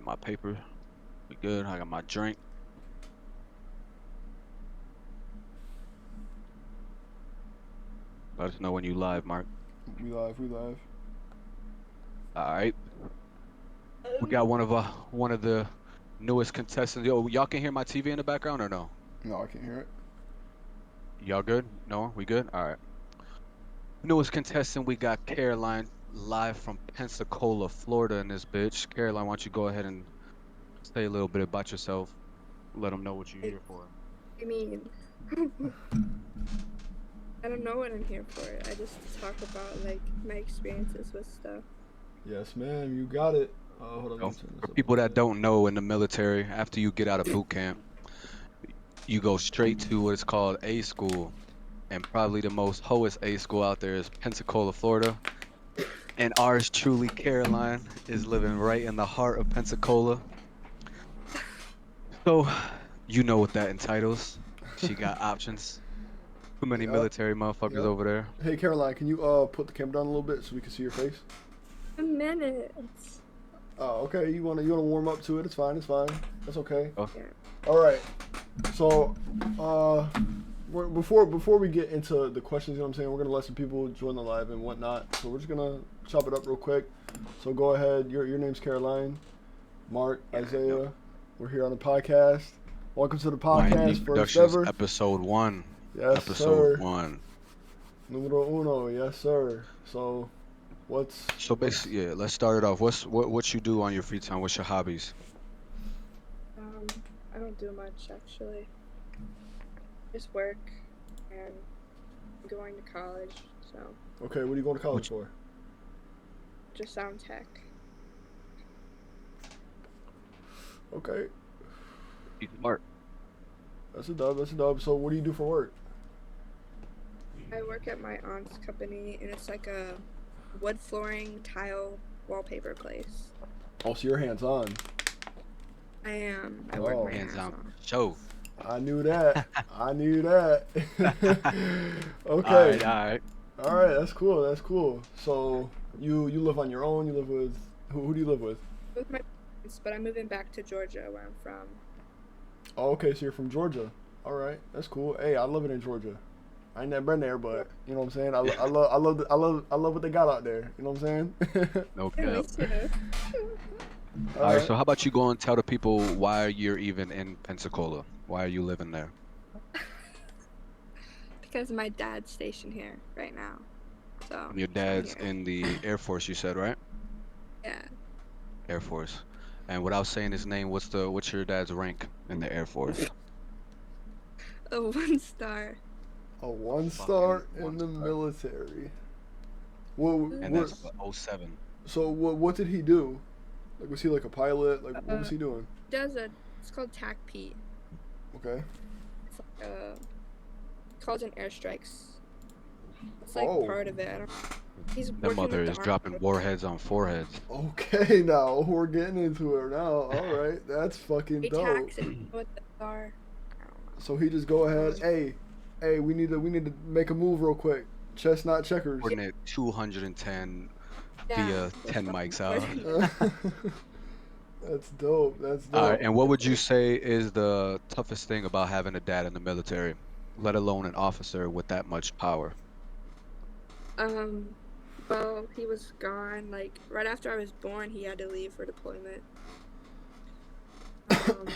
get my paper. We good. I got my drink. Let us know when you live, Mark. We live, we live. All right. We got one of the newest contestants. Yo, y'all can hear my TV in the background or no? No, I can't hear it. Y'all good? No, we good? All right. Newest contestant, we got Caroline live from Pensacola, Florida in this bitch. Caroline, why don't you go ahead and say a little bit about yourself? Let them know what you're here for. I mean, I don't know what I'm here for. I just talk about like my experiences with stuff. Yes, ma'am, you got it. Hold on, let So, me turn this for up a people that bit. don't know, in the military, after you get out of boot camp, you go straight to what is called A school. And probably the most hoest A school out there is Pensacola, Florida. And ours truly, Caroline, is living right in the heart of Pensacola. So, you know what that entitles. She got options. Too many Yep, military motherfuckers yep. over there. Hey, Caroline, can you put the camera down a little bit so we can see your face? A minute. Oh, okay. You wanna warm up to it? It's fine. It's fine. That's okay. Oh, Yeah. All right. So, before we get into the questions, you know what I'm saying, we're gonna let some people join the live and whatnot. So we're just gonna chop it up real quick. So go ahead. Your name's Caroline, Mark, Isaiah. We're here on the podcast. Welcome to the YND podcast, first Productions, ever. episode 1. Yes, Episode sir. 1. Numero uno. Yes, sir. So, So basically, yeah, let's start it off. What you do on your free time? What's your hobbies? I don't do much actually. Just work and going to college. So okay? What are you going to college for? just sound tech. Okay, You smart. that's a dub. That's a dub. So, what do you do for work? I work at my aunt's company and it's like a wood flooring tile wallpaper place. Oh, so you're hands on. I am. I work Oh. my Hands ass on. off. Show. I knew that. I knew that. All Okay. right. All right. That's cool. That's cool. So you live on your own. You live with who do you live with? With my parents, but I'm moving back to Georgia where I'm from. Oh, okay. So you're from Georgia. All right. That's cool. Hey, I love it in Georgia. I ain't never been there, but you know what I'm saying. I love what they got out there. You know what I'm saying. No Yeah, me cap. too. All right, All right. so how about you go and tell the people why you're even in Pensacola? Why are you living there? Because my dad's stationed here right now. So And your I'm dad's here. in the Air Force, you said, right? Yeah. Air Force. And without saying his name, what's your dad's rank in the Air Force? A 1 star. A one Fucking star in one the star. military. What? And What? that's what, '07. So what did he do? Like, was he like a pilot? Like, what was he doing? It's called TAC Pete. Okay. It's like calls in airstrikes. It's like Oh. part of it. I don't He's That working mother with the is army. dropping warheads on foreheads. Okay, now we're getting into it now. All right, that's fucking dope. ATACs and what they are. I don't know. So he just go ahead. Hey, we need to make a move real quick. Chess, not checkers. Coordinate 210 Yeah, via that's 10 fucking mics out. important. That's dope. That's All right, dope. and what would you say is the toughest thing about having a dad in the military, let alone an officer with that much power? Well, he was gone. Like right after I was born, he had to leave for deployment. Um,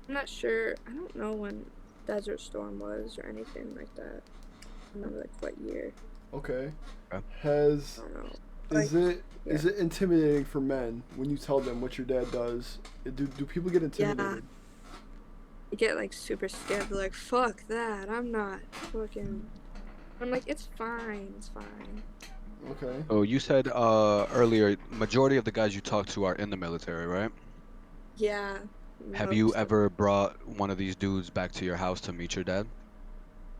I'm not sure. I don't know when Desert Storm was or anything like that. I don't remember like what year. Okay. Okay. I Has don't know. is it intimidating for men when you tell them what your dad does? Do people get intimidated? You get like super scared. They're like, "Fuck that! I'm not fucking." I'm like, "It's fine. It's fine." Okay. So you said earlier, majority of the guys you talk to are in the military, right? Yeah. Have you Most of ever brought one of these dudes back to your house to meet your dad?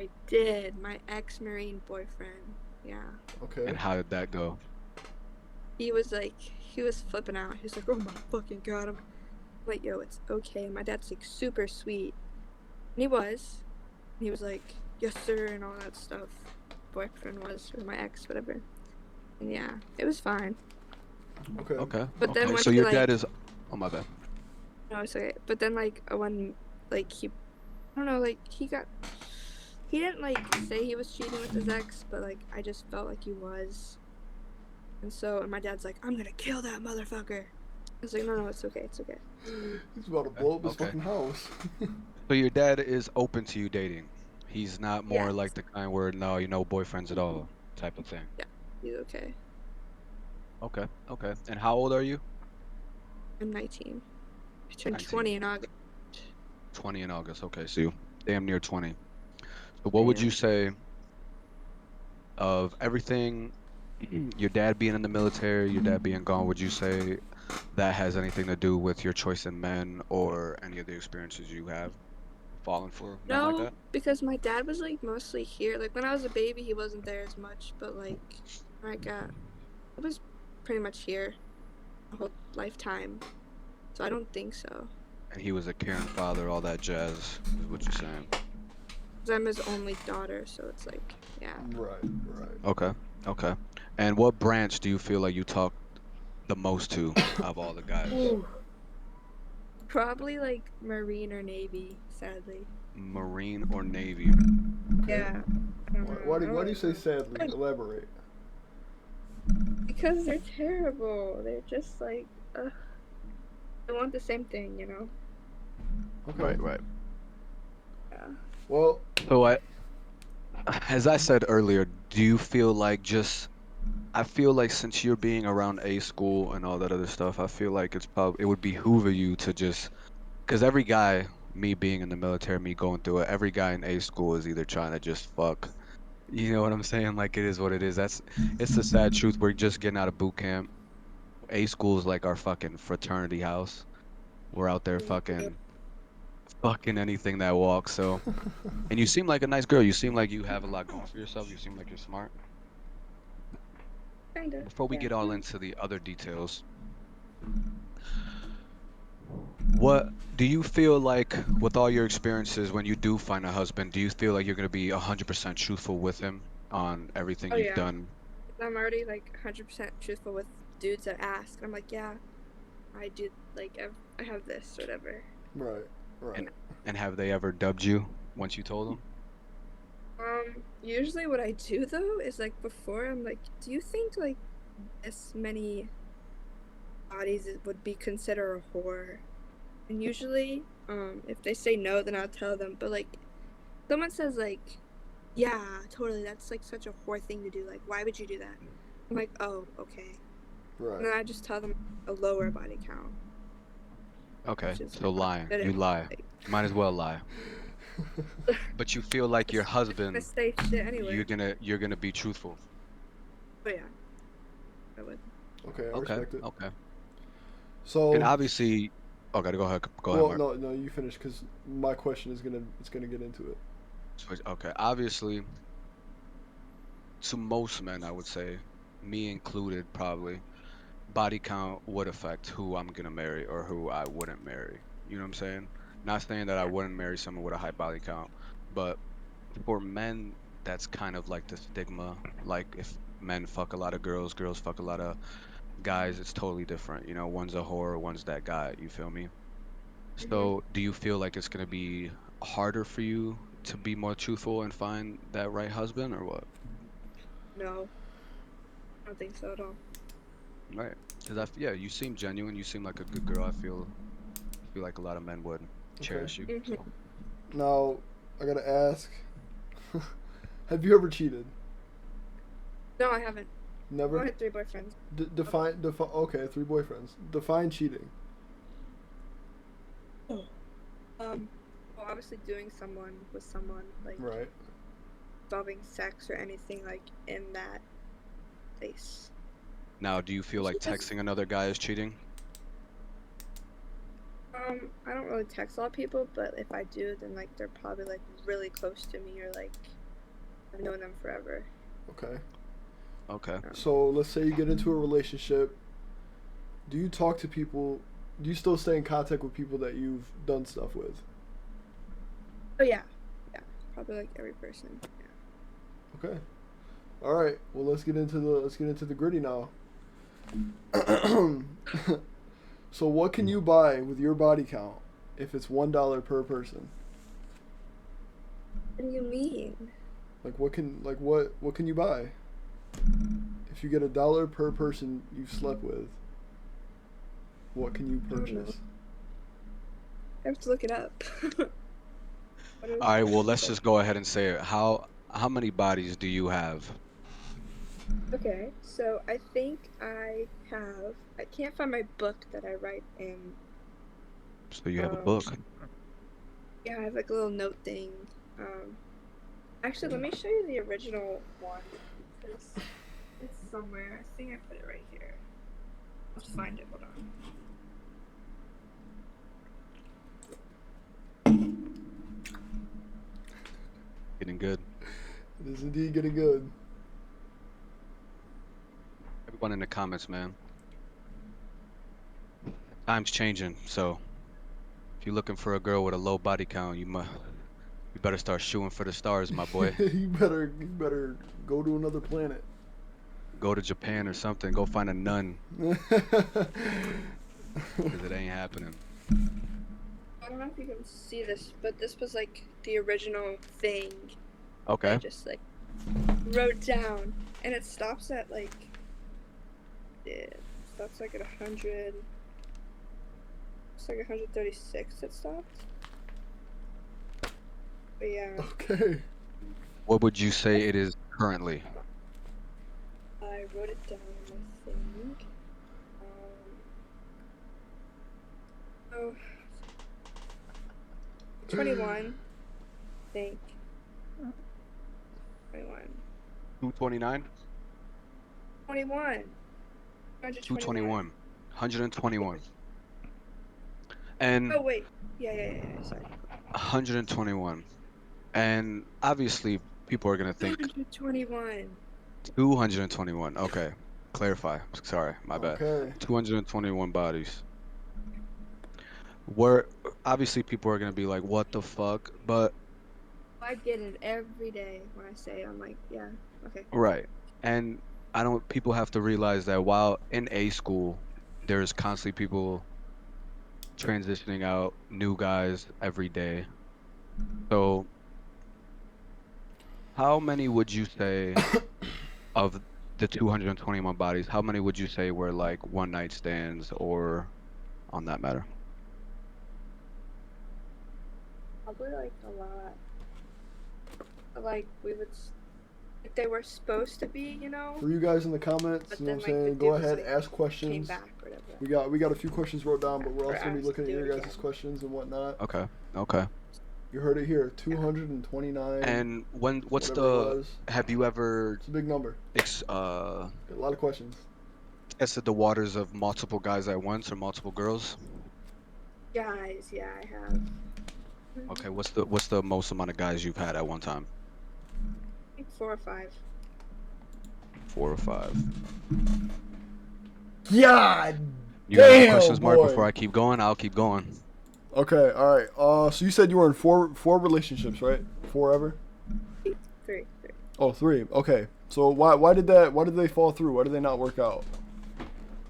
I did. My ex-Marine boyfriend. Yeah. Okay. And how did that go? He was flipping out. He was like, "Oh my fucking god!" I'm like, "Yo, it's okay." My dad's like super sweet, and he was. He was like, "Yes, sir," and all that stuff. Boyfriend was, or my ex, whatever. And yeah, it was fine. Okay. Okay. But then Okay. when So he your like, dad is. Oh my bad. no, it's okay. But then like when like he, I don't know, like he didn't like say he was cheating with his ex, but like I just felt like he was. And my dad's like, I'm gonna kill that motherfucker. I was like, no, it's okay, it's okay. He's about to Okay. blow up his Okay. fucking house. So your dad is open to you dating. He's not Yeah, more like the kind where no, boyfriends at all type of thing. yeah, he's okay. Okay. Okay. And how old are you? I'm 19. I turned 19. 20 in August. 20 in August. Okay. So you damn near 20. So I what would you am. say of everything, your dad being in the military, your dad being gone, would you say that has anything to do with your choice in men or any of the experiences you have fallen for men like No, that? because my dad was like mostly here. Like when I was a baby, he wasn't there as much, but like when I got, it was pretty much here the whole lifetime. So I don't think so. And he was a caring father, all that jazz is what you're saying. 'Cause I'm his only daughter, so it's like, yeah. Right, right. Okay. Okay. And what branch do you feel like you talk the most to of all the guys? Ooh. Probably like Marine or Navy, sadly. Marine or Navy? Okay. Yeah. I don't know. Why I do don't you really say know. sadly? Elaborate. Because they're terrible. They're just like, ugh. They want the same thing, you know? Okay. Right, right. Yeah. Well, So as I said earlier, do you feel like I feel like since you're being around A school and all that other stuff, I feel like it would behoove you to just, because every guy, me being in the military, me going through it, every guy in A school is either trying to just fuck. You know what I'm saying? Like it is what it is. It's the sad truth. We're just getting out of boot camp. A school is like our fucking fraternity house. We're out there fucking anything that walks. So, and you seem like a nice girl. You seem like you have a lot going for yourself. You seem like you're smart. Kinda. Before we Yeah. get all into the other details, what do you feel like with all your experiences when you do find a husband, do you feel like you're going to be 100% truthful with him on everything Oh, you've yeah. done? I'm already like 100% truthful with dudes that ask. I'm like, yeah, I do, like, I have this, or whatever. right, right. And have they ever dubbed you once you told them? Usually what I do though is like before I'm like, do you think like this many bodies would be considered a whore? And usually, if they say no, then I'll tell them. But like, someone says like, yeah, totally, that's like such a whore thing to do. Like, why would you do that? I'm like, oh, okay. And then Right. I just tell them a lower body count, Okay, which is so lying. that You lie. like, Might as well lie. But you feel like your it's gonna husband, say shit anyway. you're gonna be truthful. But yeah, I would. Okay, I Okay, respect it. okay. And So, obviously, oh, gotta go ahead. Go ahead, well, Mark. no, you finish because my question is gonna get into it. Okay, obviously, to most men, I would say, me included, probably, body count would affect who I'm gonna marry or who I wouldn't marry. You know what I'm saying? Not saying that I Yeah. wouldn't marry someone with a high body count, but for men, that's kind of like the stigma. Like if men fuck a lot of girls, girls fuck a lot of guys, it's totally different. You know, one's a whore, one's that guy. You feel me? Mhm. So, do you feel like it's gonna be harder for you to be more truthful and find that right husband, or what? No, I don't think so at all. Right? Because yeah, you seem genuine. You seem like a good girl. I feel like a lot of men would Okay. cherish you. Mhm. So, Now, I gotta ask: have you ever cheated? No, I haven't. I've Never. only had 3 boyfriends. Define. Okay, 3 boyfriends. Define cheating. Oh. Well, obviously doing someone with someone, like Right. involving sex or anything like in that place. now, do you feel like texting another guy is cheating? I don't really text a lot of people, but if I do, then like they're probably like really close to me or like I've known them forever. Okay. Okay. So let's say you get into a relationship. Do you talk to people? Do you still stay in contact with people that you've done stuff with? Oh yeah, yeah, probably like every person. Yeah. Okay. All right. Well, let's get into the gritty now. So what can you buy with your body count if it's $1 per person? What do you mean? Like what can you buy? If you get $1 per person you've slept with, what can you I don't know. purchase? I have to look it up. What is- All right, well, let's just go ahead and say it. How many bodies do you have? Okay, so I think I can't find my book that I write in. So you have a book. Yeah, I have like a little note thing. Actually, let me show you the original one because it's somewhere. I think I put it right here. Let's find it. Hold on. Getting good. It is indeed getting good. Everyone in the comments, man. Time's changing, so if you're looking for a girl with a low body count, you better start shooting for the stars, my boy. you better go to another planet. Go to Japan or something. Go find a nun, because it ain't happening. I don't know if you can see this, but this was like the original thing. Okay. I just like wrote down, and it stops at like it stops like at 100. It's like 136. It stopped. But yeah, Okay. What would you say it is currently? I wrote it down. I think. Oh, 21. I think. 21. 229? 21. 221. 121. And Oh wait. Yeah. Sorry. 121. And obviously, people are gonna think 221. 221. Okay, clarify. Sorry, my bad. Okay. 221 bodies. Where obviously people are gonna be like, "What the fuck?" But I get it every day when I say it, I'm like, yeah, okay. right, and I don't. People have to realize that while in A school, there's constantly people transitioning out, new guys every day. So, how many would you say of the 221 bodies? How many would you say were like one night stands or on that matter? Probably like a lot. Like we would, like they were supposed to be, you know. For you guys in the comments, But you know then, what I'm like, the saying? Go dude was, ahead, like, ask Came questions. back or whatever. We got a few questions wrote down, but we're Or also gonna be asked looking to at do your it guys' again. questions and whatnot. Okay. You heard it here, 229. And what's whatever it the was. have you ever It's a big number. uh A lot of questions. tested the waters of multiple guys at once or multiple girls? Guys, yeah, I have. Okay, what's the most amount of guys you've had at one time? I think 4 or 5. 4 or 5. God You got any damn, questions, Mark, boy. before I keep going? I'll keep going. Okay, all right. So you said you were in four relationships, right? 4 ever? 3. Oh, 3. Okay. So why did they fall through? Why did they not work out?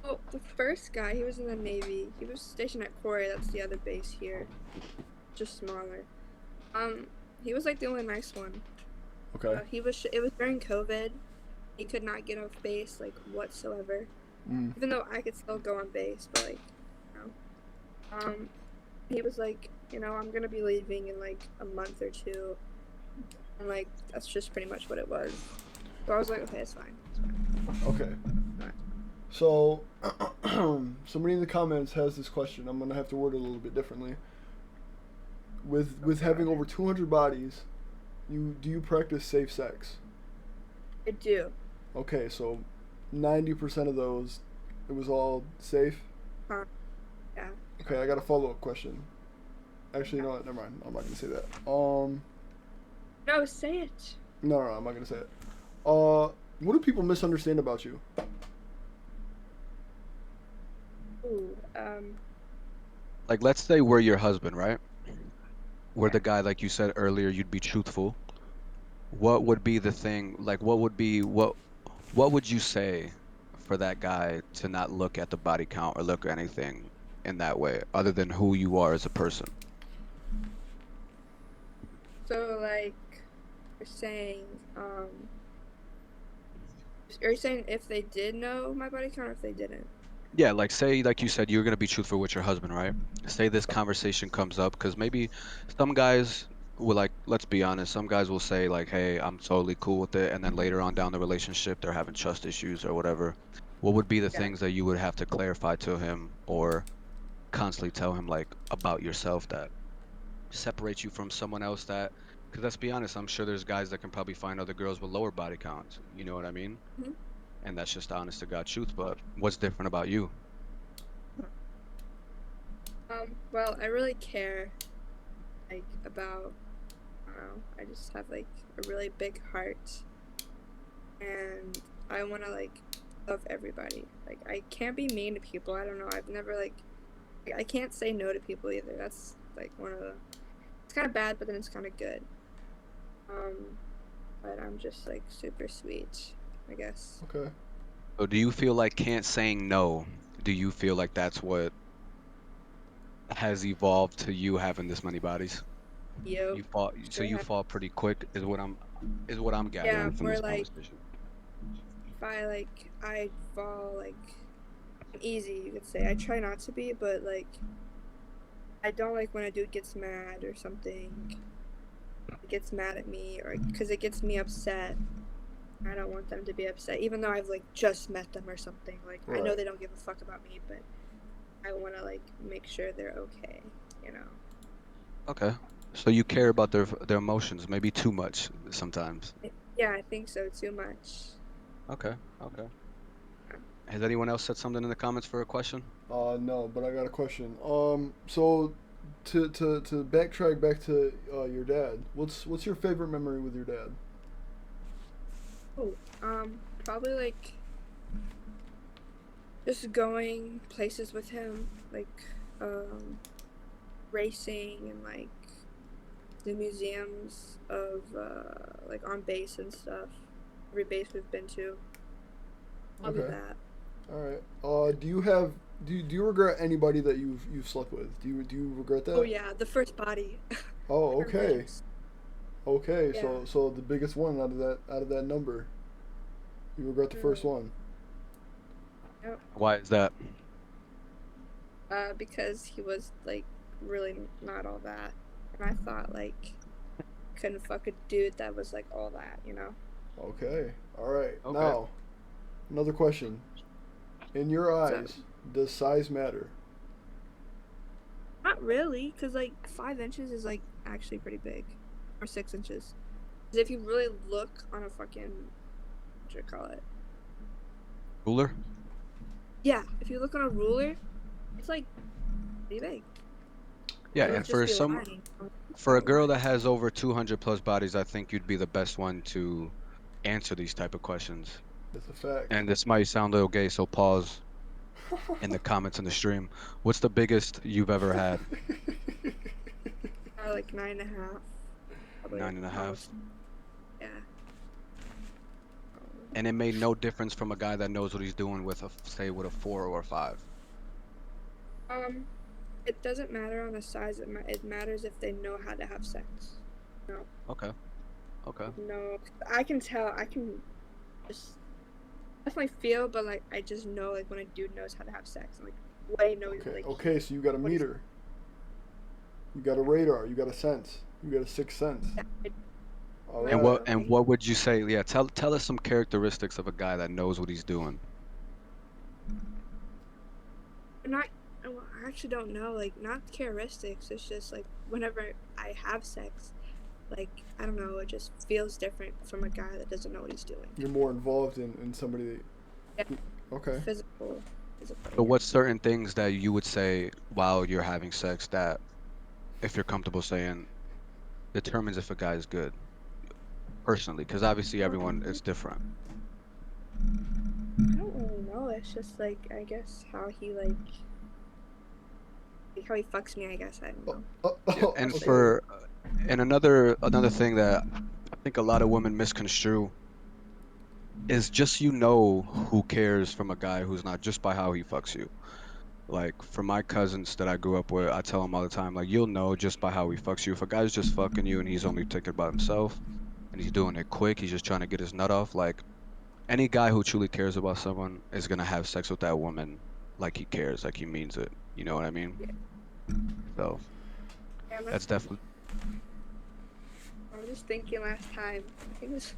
Well, the first guy, he was in the Navy. He was stationed at Quarry. That's the other base here, just smaller. He was like the only nice one. Okay. It was during COVID. He could not get off base like whatsoever. Mm. Even though I could still go on base, but like, you know. He was like, you know, I'm gonna be leaving in like a month or 2, and like that's just pretty much what it was. So I was like, okay, it's fine. Okay. Alright. So somebody in the comments has this question. I'm gonna have to word it a little bit differently. With having over 200 bodies, do you practice safe sex? I do. Okay, so 90% of those, it was all safe. Yeah. Okay, I got a follow-up question. Actually, you know what? Never mind. I'm not gonna say that. No, say it. No, I'm not gonna say it. What do people misunderstand about you? Ooh, Like, let's say we're your husband, right? We're the guy, like you said earlier, you'd be truthful. What would be the thing? Like, what would you say for that guy to not look at the body count or look at anything in that way, other than who you are as a person? So like, you're saying, are you saying if they did know my body count or if they didn't? Yeah, like say, like you said, you're gonna be truthful with your husband, right? Say this conversation comes up, because maybe some guys will, like, let's be honest, some guys will say like, hey, I'm totally cool with it, and then later on down the relationship, they're having trust issues or whatever. What would be the Yeah. things that you would have to clarify to him or constantly tell him like about yourself that separates you from someone else that, because let's be honest, I'm sure there's guys that can probably find other girls with lower body counts, you know what I mean? Mhm. And that's just the honest to God truth, but what's different about you? Well, I really care, like, about, I don't know, I just have, like, a really big heart, and I want to, like, love everybody. Like, I can't be mean to people, I don't know, I've never, like, I can't say no to people either, that's, like, one of the, it's kind of bad, but then it's kind of good. But I'm just, like, super sweet, I guess. Okay. So do you feel like can't saying no, do you feel like that's what has evolved to you having this many bodies? Yep, So sure you have. fall pretty quick is what I'm Yeah, gathering from more this like, conversation. if I fall, like, easy, you could say. I try not to be, but, like, I don't like when a dude gets mad or something. Gets mad at me, or because it gets me upset. I don't want them to be upset, even though I've like just met them or something. Like I know Right. they don't give a fuck about me, but I want to like make sure they're okay. You know. Okay. So you care about their emotions, maybe too much sometimes. Yeah, I think so. Too much. Okay. Okay. Has anyone else said something in the comments for a question? No, but I got a question. So to backtrack back to your dad, what's your favorite memory with your dad? Oh, probably like just going places with him, like racing and like the museums of like on base and stuff. Every base we've been to. All of Okay. that. All right. Do you regret anybody that you've slept with? Do you regret Oh that? yeah, the first body. Oh, okay. Revenge. Okay. Yeah. So the biggest one out of that number, you regret the first one. Yep. Why is that? Because he was like really not all that, and I thought like couldn't fuck a dude that was like all that, you know. Okay. All right. Okay. Now, another question. In your So eyes, does size matter? not really, cause like 5 inches is like actually pretty big, or 6 inches. 'Cause if you really look on a fucking what you call it, Ruler? yeah, if you look on a ruler, it's like pretty big. Yeah, You and would just be lying. for a girl that has over 200 plus bodies, I think you'd be the best one to answer these type of questions. That's a fact. And this might sound a little gay, so pause in the comments in the stream. What's the biggest you've ever had? Like 9.5, probably 9.5. most. Yeah. And it made no difference from a guy that knows what he's doing with say with a 4 or a 5. Um, it doesn't matter on the size. It matters if they know how to have sex. No, Okay. Okay. no. I can tell. I can just definitely feel, but like I just know like when a dude knows how to have sex. Like way know Okay. like Okay. So you got a what is- meter. You got a radar. You got a sense. You got a sixth sense. All And And right. what would you say? Yeah, tell us some characteristics of a guy that knows what he's doing. not. Well, I actually don't know. Like not characteristics. It's just like whenever I have sex, like I don't know. It just feels different from a guy that doesn't know what he's doing. You're more involved in somebody. Yeah. Okay. Physical. So what's certain things that you would say while you're having sex that, if you're comfortable saying, determines if a guy is good personally? Because obviously everyone is different. I don't really know. It's just like I guess how he like how he fucks me. I guess I don't know. Yeah, and Okay. and another thing that I think a lot of women misconstrue is just who cares from a guy who's not just by how he fucks you. Like for my cousins that I grew up with, I tell them all the time, like you'll know just by how he fucks you. If a guy's just fucking you and he's only thinking about himself and he's doing it quick, he's just trying to get his nut off. Like any guy who truly cares about someone is gonna have sex with that woman like he cares, like he means it. You know what I mean? So Yeah, that's definitely I was just thinking last time. I didn't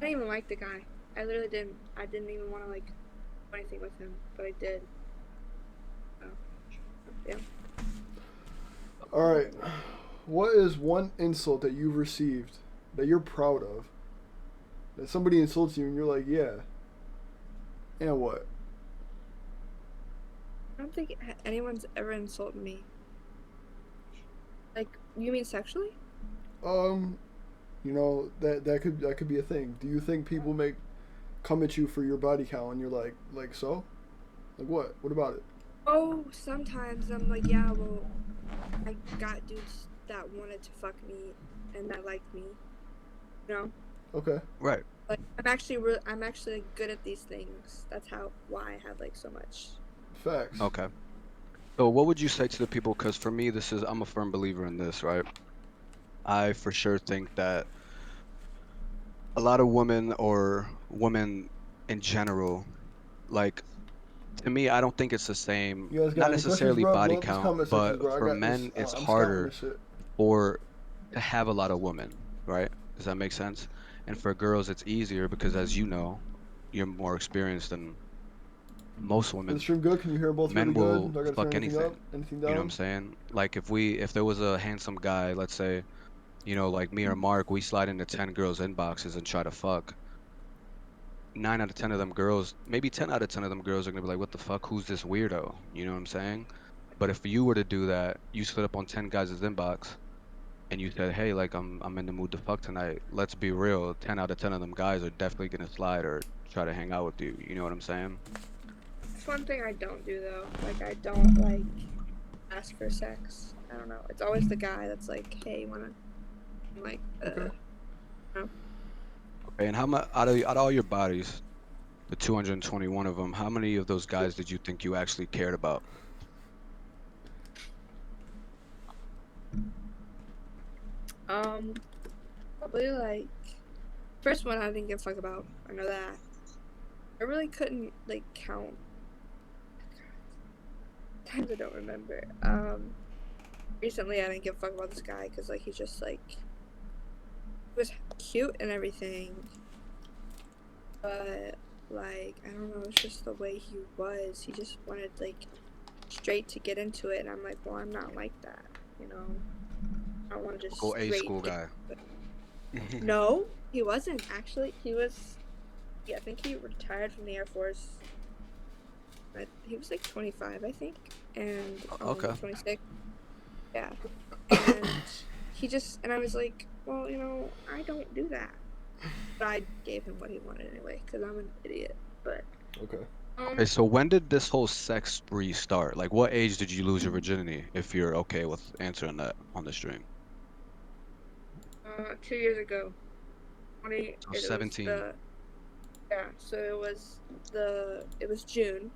even like the guy. I literally didn't. I didn't even want to like do anything with him, but I did. So, yeah. All right. What is one insult that you've received that you're proud of? That somebody insults you and you're like, yeah. And what? I don't think anyone's ever insulted me. Like, you mean sexually? You know that could be a thing. Do you think people come at you for your body count and you're like so? Like what? What about it? Oh, sometimes I'm like, yeah, well, I got dudes that wanted to fuck me and that liked me. You know? Okay. right. Like, I'm actually like, good at these things. That's why I have like so much. Facts. Okay. So what would you say to the people? Because for me, I'm a firm believer in this, right? I for sure think that a lot of women or women in general, like to me, I don't think it's the same, You guys got not any questions, necessarily bro? body Blow up those count, comment sections, but bro. I for got this. men, it's I'm scouting harder this shit. for to have a lot of women, right? Does that make sense? And for girls, it's easier because, as you know, you're more experienced than most Is the women. stream good? Can you hear both really Men good? will Do I gotta turn fuck anything up? anything. Anything You know what down? I'm saying? Like if there was a handsome guy, let's say, like me or Mark, we slide into 10 girls' inboxes and try to fuck. 9 out of 10 of them girls, maybe 10 out of 10 of them girls are gonna be like, what the fuck? Who's this weirdo? You know what I'm saying? But if you were to do that, you slid up on 10 guys' inbox and you said, hey, like I'm in the mood to fuck tonight. Let's be real, 10 out of 10 of them guys are definitely gonna slide or try to hang out with you. You know what I'm saying? That's one thing I don't do though. Like, I don't like ask for sex. I don't know. It's always the guy that's like, hey, you wanna, I'm like, Okay. Okay, and how much out of all your bodies, the 221 of them, how many of those guys did you think you actually cared about? Probably like first one I didn't give a fuck about. I know that. I really couldn't like count. Times I don't remember. Recently I didn't give a fuck about this guy because like he's just like he was cute and everything, but like I don't know, it's just the way he was. He just wanted like straight to get into it, and I'm like, well, I'm not like that, you know. I don't want to just Go A straight school get guy. into it. No, he wasn't actually. He was. Yeah, I think he retired from the Air Force. He was like 25, I think, and Okay. 26. Yeah, and and I was like, well, you know, I don't do that, but I gave him what he wanted anyway, cause I'm an idiot. But Okay. Okay, so when did this whole sex spree start? Like, what age did you lose your virginity? If you're okay with answering that on the stream. 2 years ago, So it was 17. so it was June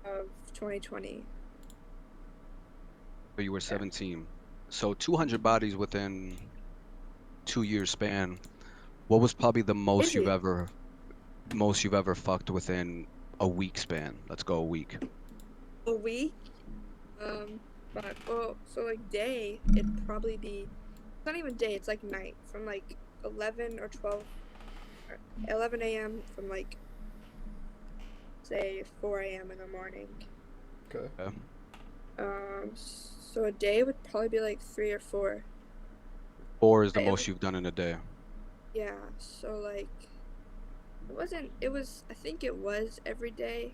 of 2020. So you were Yeah. 17. So 200 bodies within 2 years span. What was probably the most Crazy. most you've ever fucked within a week span? Let's go a week. A week. But well, so like day, it'd probably be. It's not even day. It's like night, from like 11 or 12, or 11 a.m. from like say 4 a.m. in the morning. Okay. So a day would probably be like 3 or 4. 4 is the It most was, you've done in a day. yeah. So like it wasn't. It was. I think it was every day,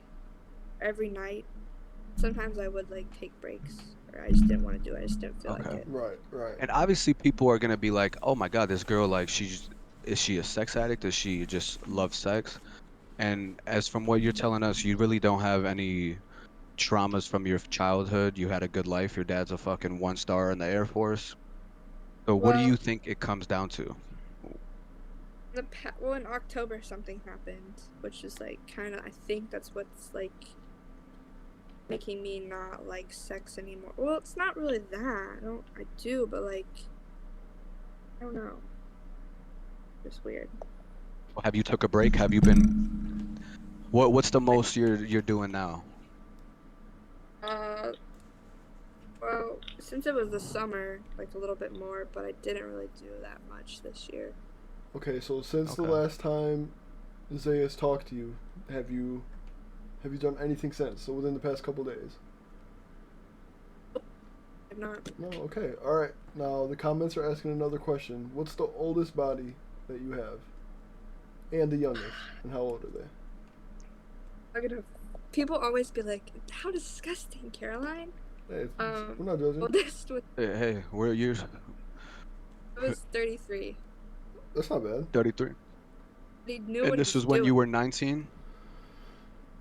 every night. Sometimes I would like take breaks, or I just didn't want to do it. I just didn't feel like Okay. it. Right. Right. And obviously people are gonna be like, oh my God, this girl, like, is she a sex addict? Does she just love sex? And as from what you're telling us, you really don't have any traumas from your childhood. You had a good life. Your dad's a fucking 1 star in the Air Force. So what do Well, you think it comes down to? Well, in October something happened, which is like kind of. I think that's what's like making me not like sex anymore. Well, it's not really that. I do, but like, I don't know. It's weird. Have you took a break? Have you been? What's the most you're doing now? Well, since it was the summer, like a little bit more, but I didn't really do that much this year. Okay, so since the Okay. last time Zayas talked to you, have you done anything since? So within the past couple days? I'm not. No. Okay. All right. Now the comments are asking another question. What's the oldest body that you have, and the youngest, and how old are they? I'm gonna. People always be like, "How disgusting, Caroline." Hey, we're not judging. Oldest was Hey, where are you? 33. That's not bad. 33. He knew And what this he was was when doing. you were 19?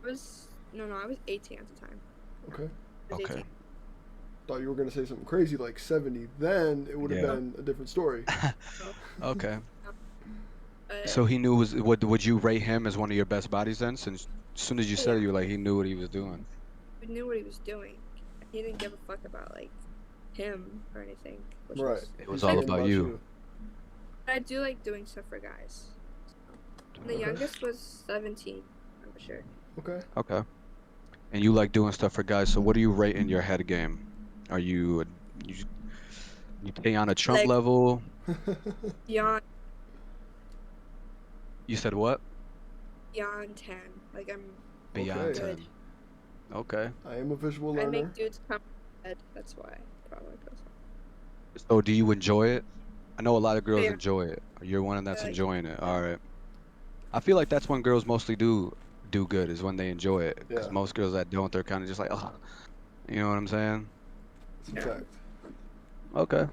I was I was 18 at the time. Okay. I was Okay. 18. Thought you were gonna say something crazy like 70. Then it would have Yeah. been a different story. Okay. But So he knew would you rate him as one of your best bodies then? Since as soon as you said it, Yeah. you were like he knew what he was doing. he knew what he was doing. He didn't give a fuck about like him or anything. Which Right. Was, It was He's all thinking about you. I do like doing stuff for guys. And the Okay. youngest was 17. I'm sure. Okay. Okay. And you like doing stuff for guys. So what do you rate in your head game? Are you stay on a Trump Like level? beyond You said what? 10. Like I'm Beyond Okay. good. 10. Okay. I am a visual I learner. make dudes come to bed. That's why probably goes on. So do you enjoy it? I know a lot of girls Yeah. enjoy it. You're one that's Like, enjoying it. All right. I feel like that's when girls mostly do good is when they enjoy it. Because Yeah. most girls that don't, they're kind of just like, oh, you know what I'm saying? It's a Yeah. fact. Okay.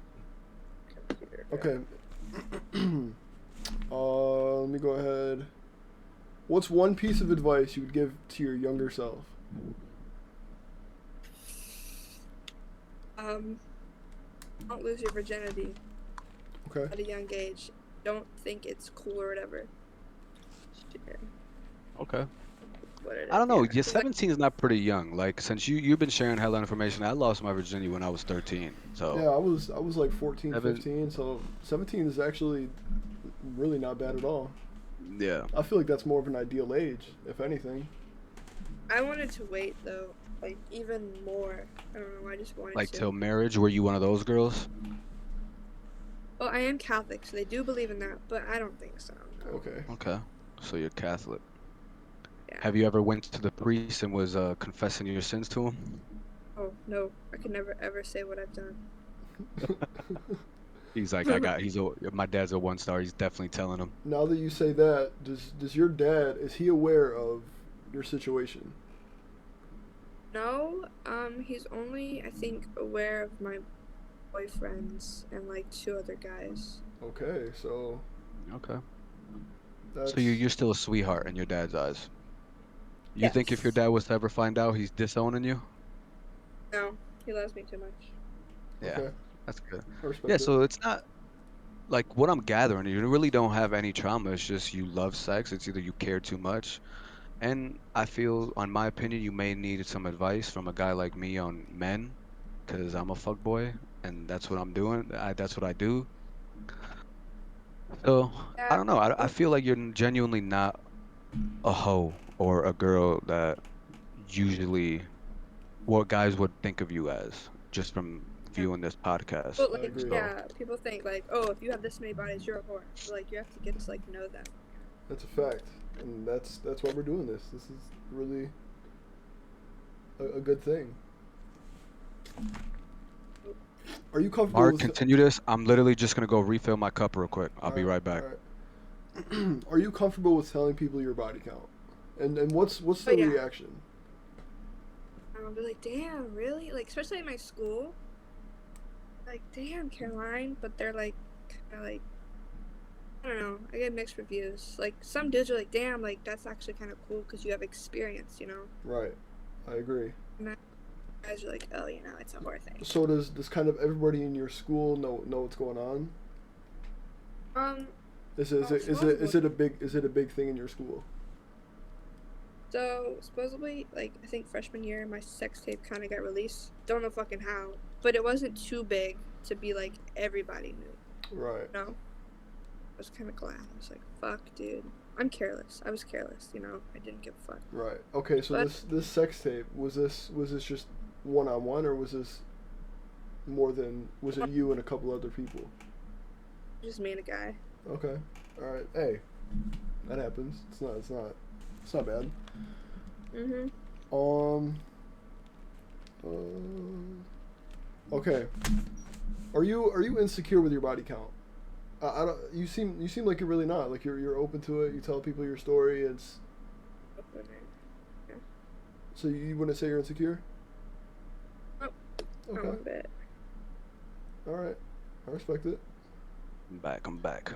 computer. Okay. Let me go ahead. What's one piece of advice you would give to your younger self? Don't lose your virginity Okay. at a young age. Don't think it's cool or whatever. Share Okay. what it is. I don't know. Yeah, Yeah, 'cause, like, 17 is not pretty young. Like since you've been sharing hella information, I lost my virginity when I was 13. So Yeah, I was like 14, Seven- 15, so 17 is actually really not bad at all. yeah. I feel like that's more of an ideal age, if anything. I wanted to wait though, like even more. I don't know. I just wanted Like to. till marriage, were you one of those girls? Well, I am Catholic, so they do believe in that, but I don't think so. No. Okay. Okay. So you're Catholic. Yeah. Have you ever went to the priest and was confessing your sins to him? Oh no, I could never ever say what I've done. He's like, my dad's a 1-star. He's definitely telling him. Now that you say that, does your dad, is he aware of your situation? No, he's only I think aware of my boyfriends and like 2 other guys. Okay, so Okay. that's... So you're still a sweetheart in your dad's eyes. You think if your Yes. dad was to ever find out, he's disowning you? No, he loves me too much. Yeah, Okay, that's good. I respect Yeah, it. so it's not like what I'm gathering. You really don't have any trauma. It's just you love sex. It's either you care too much, and I feel, on my opinion, you may need some advice from a guy like me on men, because I'm a fuckboy, and that's what I'm doing. That's what I do. So I Yeah, don't know. I feel like you're genuinely not a hoe or a girl that usually what guys would think of you as just from viewing this podcast. but I like agree. yeah, people think like, oh, if you have this many bodies, you're a whore. But, like you have to get to like know them. That's a fact, and that's why we're doing this. This is really a good thing. Are you comfortable Mark, with... continue this. I'm literally just gonna go refill my cup real quick. I'll be Alright, right back. alright. Are you comfortable with telling people your body count? And what's the Oh, yeah. reaction? I'll be like, damn, really? Like especially in my school. Like, damn, Caroline, but they're like, kind of like, I don't know. I get mixed reviews. Like some dudes are like, damn, like that's actually kind of cool because you have experience, you know. Right, I agree. Guys are like, oh, you know, it's a whore thing. So does kind of everybody in your school know what's going on? Is it a big thing in your school? So supposedly, like I think freshman year, my sex tape kind of got released. Don't know fucking how, but it wasn't too big to be like everybody knew. Right. You know, I was kind of glad. I was like, "Fuck, dude, I'm careless. I was careless. You know, I didn't give a fuck." Right. Okay. So But- this sex tape was this just one-on-one, or was this more than, was it you and a couple other people? Just me and a guy. Okay. All right. Hey, that happens. It's not bad. Mhm. Okay. Are you insecure with your body count? I don't. You seem like you're really not. Like you're open to it. You tell people your story. It's so you wouldn't say you're insecure. Nope. Not Okay. one bit. All right. I respect it. I'm back.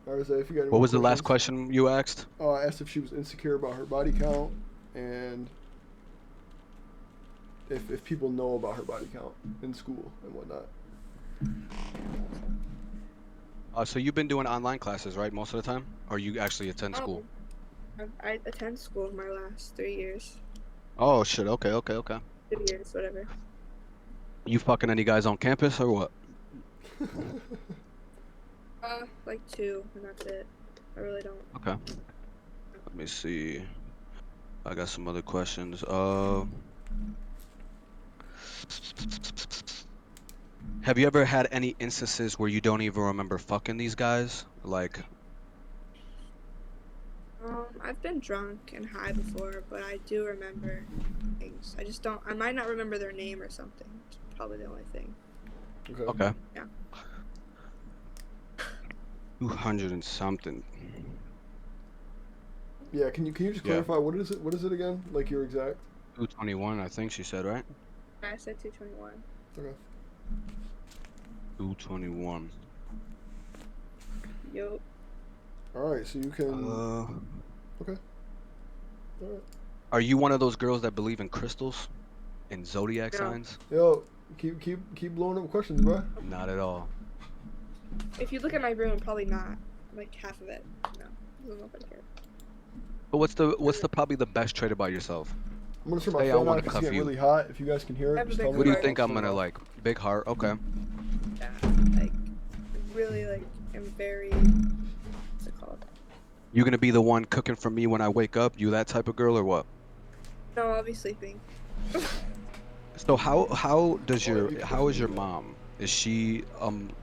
All right, Zay, if you got any What more was the last questions. question you asked? Oh, I asked if she was insecure about her body count and if people know about her body count in school and whatnot. So you've been doing online classes, right, most of the time? Or you actually attend school? I attend school my last 3 years. Oh, shit. Okay. 2 years, whatever. You fucking any guys on campus or what? Like 2, and that's it. I really don't. Okay. Let me see. I got some other questions. Have you ever had any instances where you don't even remember fucking these guys? Like, I've been drunk and high before, but I do remember things. I just don't. I might not remember their name or something. It's probably the only thing. okay. Yeah. 200 and something. Yeah, can you just Yeah. clarify what is it again? Like your exact? 221, I think she said, right? I said 221. Okay. 221. Yup. All right, so you can. Okay. All right. Are you one of those girls that believe in crystals and zodiac No. signs? Yo, keep blowing up questions, bro. Not at all. If you look at my room, probably not. Like half of it. No. Doesn't look like it. But what's the probably the best trait about yourself? I'm gonna turn my Hey, I fan on wanna because it's cuff getting you. really hot. If you guys can hear I it, have a just big tell me. What do you heart. think I'm I'll turn gonna it off. like? Big heart. Okay. Yeah. Like, really, like, am very. What's it called? You gonna be the one cooking for me when I wake up? You that type of girl or what? No, I'll be sleeping. So how does Well, your you how cook is for your me. mom? Is she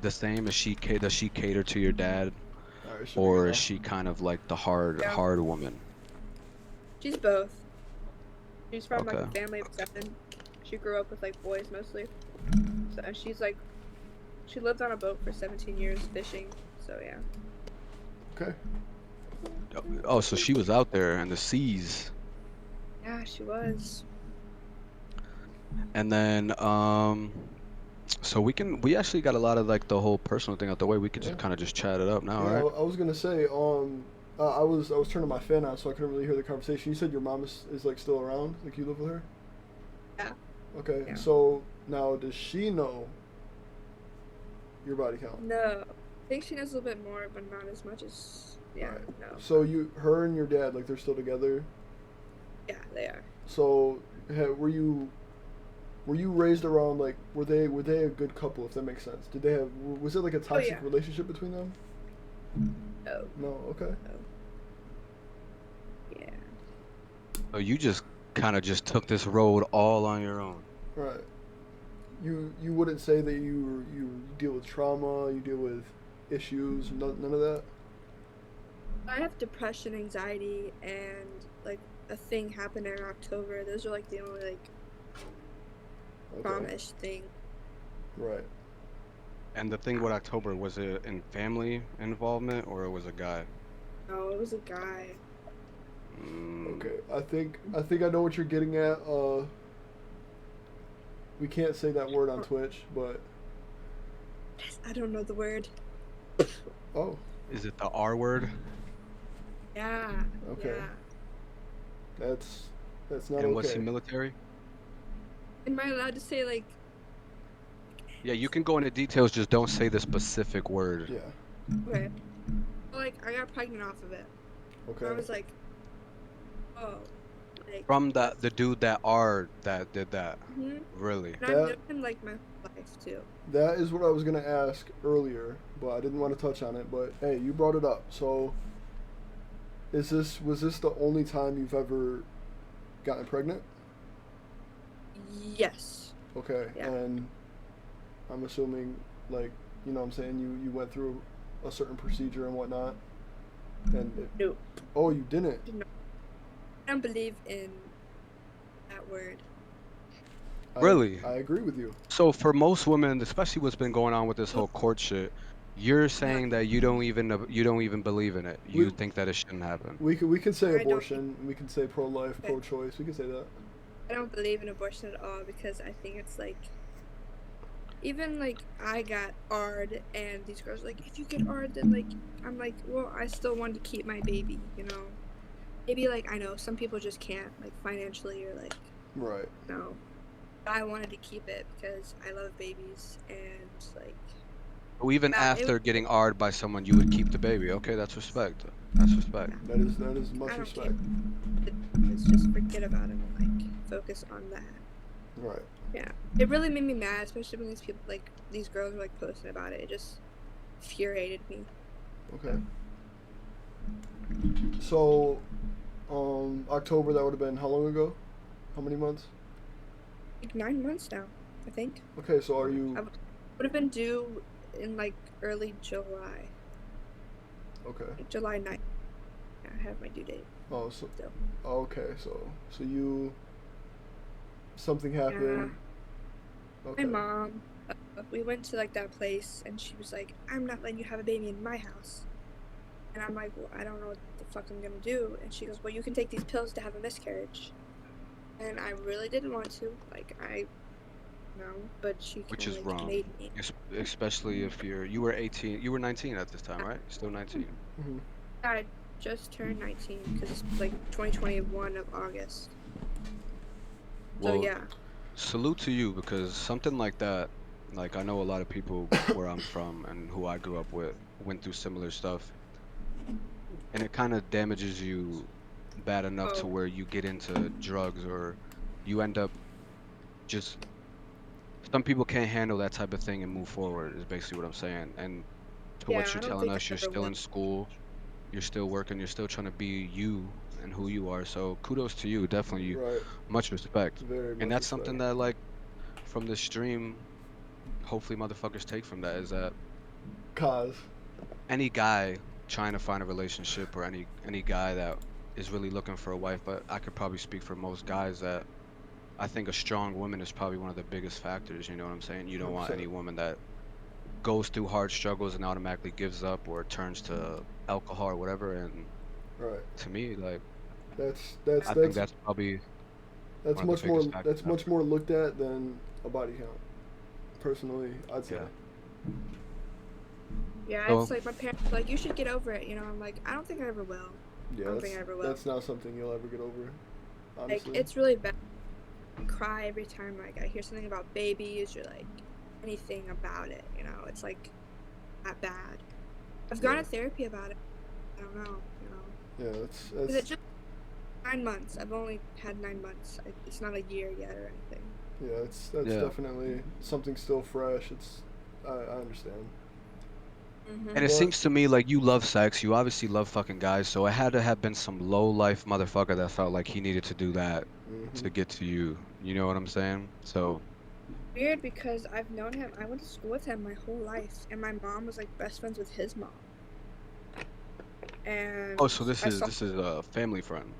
the same? Does she cater to your dad, All right, it should be or good is now. she kind of like the hard Yeah. hard woman? She's both. She's from like a Okay. family of 7. She grew up with like boys mostly. So and she's like, she lived on a boat for 17 years fishing. So yeah. Okay. Oh, so she was out there in the seas. Yeah, she was. And then so we actually got a lot of like the whole personal thing out the way. We could just Yeah. kind of just chat it up now, Yeah, right? I was gonna say, I was turning my fan on, so I couldn't really hear the conversation. You said your mom is like still around, like you live with her. Yeah. Okay, Yeah. so now does she know your body count? No. I think she knows a little bit more, but not as much as. Yeah, Right. no. So her and your dad, like they're still together. Yeah, they are. So were you raised around, like were they a good couple, if that makes sense? Did they have, was it like a toxic yeah. relationship between them? No. No. Okay. Yeah. So you just kind of just took this road all on your own. Right. You wouldn't say that you deal with trauma, you deal with issues, none of that. I have depression, anxiety, and like a thing happened in October. Those are like the only like Okay. trauma-ish thing. Right. And the thing with October, was it in family involvement or it was a guy? No, it was a guy. Okay. I think I know what you're getting at. We can't say that word on Twitch, but I don't know the word. oh, Is it the R word? Yeah. Okay. Yeah. that's not And was he okay. military? Am I allowed to say like? Yeah, you can go into details, just don't say the specific word. Yeah. Okay. like I got pregnant off of it. Okay. I was like, oh, like From the that's- the dude that did that. Mhm. Really? And I've That- known him like my whole life too. That is what I was gonna ask earlier, but I didn't want to touch on it. But hey, you brought it up. So, was this the only time you've ever gotten pregnant? Yes. Okay. Yeah. And I'm assuming, like, you know what I'm saying, you went through a certain procedure and whatnot. And No. oh, you didn't. I don't believe in that word. Really? I agree with you. So for most women, especially what's been going on with this whole court shit, you're saying that you don't even believe in it. You We- think that it shouldn't happen. We can say I don't- abortion. We can say pro-life, Okay. pro-choice. We can say that. I don't believe in abortion at all because I think it's like, even like I got ARD and these girls are like, if you get ARD, then like, I'm like, well, I still want to keep my baby, you know? Maybe like, I know some people just can't, like financially or like, Right. no. I wanted to keep it because I love babies and like, So even Yeah, it after would- getting AR'd by someone, you would keep the baby. Okay, that's respect. That's respect. That is much I don't respect. it's just forget about it and like focus on that. Right. Yeah, it really made me mad, especially when these people, like these girls, were like posting about it. It just infuriated me. Okay. So, October, that would have been how long ago? How many months? Like 9 months now, I think. Okay, so are you Would have been due in like early July, okay? like July 9th. Yeah, I have my due date. Oh, so Still. okay, so you something happened. Okay. My mom, we went to like that place, and she was like, "I'm not letting you have a baby in my house." And I'm like, "Well, I don't know what the fuck I'm gonna do." And she goes, "Well, you can take these pills to have a miscarriage." And I really didn't want to, like no, but she Which kinda, is like, wrong. made me. Especially if you were 18, you were 19 at this time, right? Still 19. Mhm. I just turned 19 because it's like 2021 of August. So Well, yeah, salute to you because something like that, like I know a lot of people where I'm from and who I grew up with went through similar stuff, and it kind of damages you bad enough to Oh. where you get into drugs or you end up just some people can't handle that type of thing and move forward is basically what I'm saying. And to yeah, what I you're don't telling think us, I you're ever still will. in school, you're still working, you're still trying to be you and who you are. So kudos to you, definitely Right. much respect. Very much. And that's respect. something that like from this stream, hopefully motherfuckers take from that is that Cause. any guy trying to find a relationship or any guy that is really looking for a wife, but I could probably speak for most guys that I think a strong woman is probably one of the biggest factors, you know what I'm saying? You don't want 100%. any woman that goes through hard struggles and automatically gives up or turns to alcohol or whatever. And Right. to me, like That's I think that's probably that's one of much the more biggest factors that's much out more looked at than a body count. Personally, I'd say. Yeah. Yeah, So- it's like my parents were like, you should get over it. You know, I'm like, I don't think I ever will. Yeah, don't think I ever will. that's not something you'll ever get over. Honestly. Like, it's really bad. I cry every time like I hear something about babies or like anything about it. You know, it's like that bad. I've gone Yeah. to therapy about it. I don't know. You know, Yeah, 'cause that's it just 9 months. I've only had 9 months. It's not a year yet or anything. yeah, that's Yeah. definitely something still fresh. I understand. Mm-hmm. And it But- seems to me like you love sex. You obviously love fucking guys. So it had to have been some low life motherfucker that felt like he needed to do that Mhm. to get to you. You know what I'm saying? So Weird because I've known him. I went to school with him my whole life, and my mom was like best friends with his mom. And oh, so this I is saw- a family friend.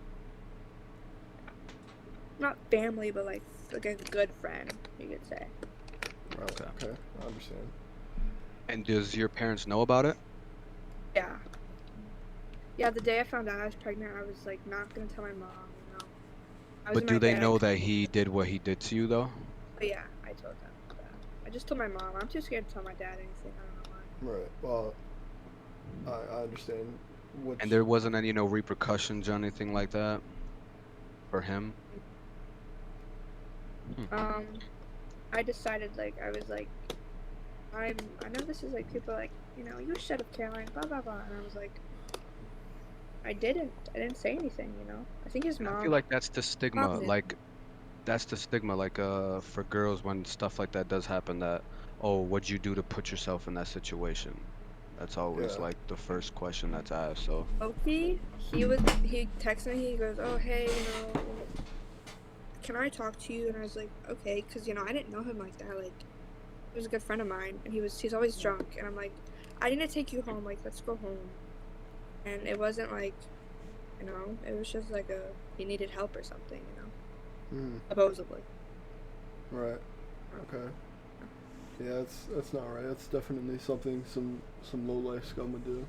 not family, but like a good friend, you could say. Right. Okay. Okay, I understand. And does your parents know about it? Yeah. Yeah, the day I found out I was pregnant, I was like not gonna tell my mom. You know. I was But in do my they bed, know that he did what he did to you though? But yeah, I told them that. I just told my mom. I'm too scared to tell my dad anything. I don't know why. Right. Well, I understand. Which, And there wasn't any repercussions or anything like that for him? I decided like I was like I know this is like people like you should have, Caroline, blah, blah, blah. And I was like, I didn't say anything, I think his mom. I feel like that's the stigma. Mom did. Like, that's the stigma. Like, for girls, when stuff like that does happen, that, oh, what'd you do to put yourself in that situation? That's always Yeah. like the first question that's asked. So Loki, he texted me, he goes, oh, hey, can I talk to you? And I was like, okay, because, I didn't know him like that. Like, he was a good friend of mine, and he's always drunk. And I'm like, I need to take you home. Like, let's go home. And it wasn't like, it was just like he needed help or something, supposedly. Right. Okay. Yeah, that's not right. That's definitely something some low life scum would do.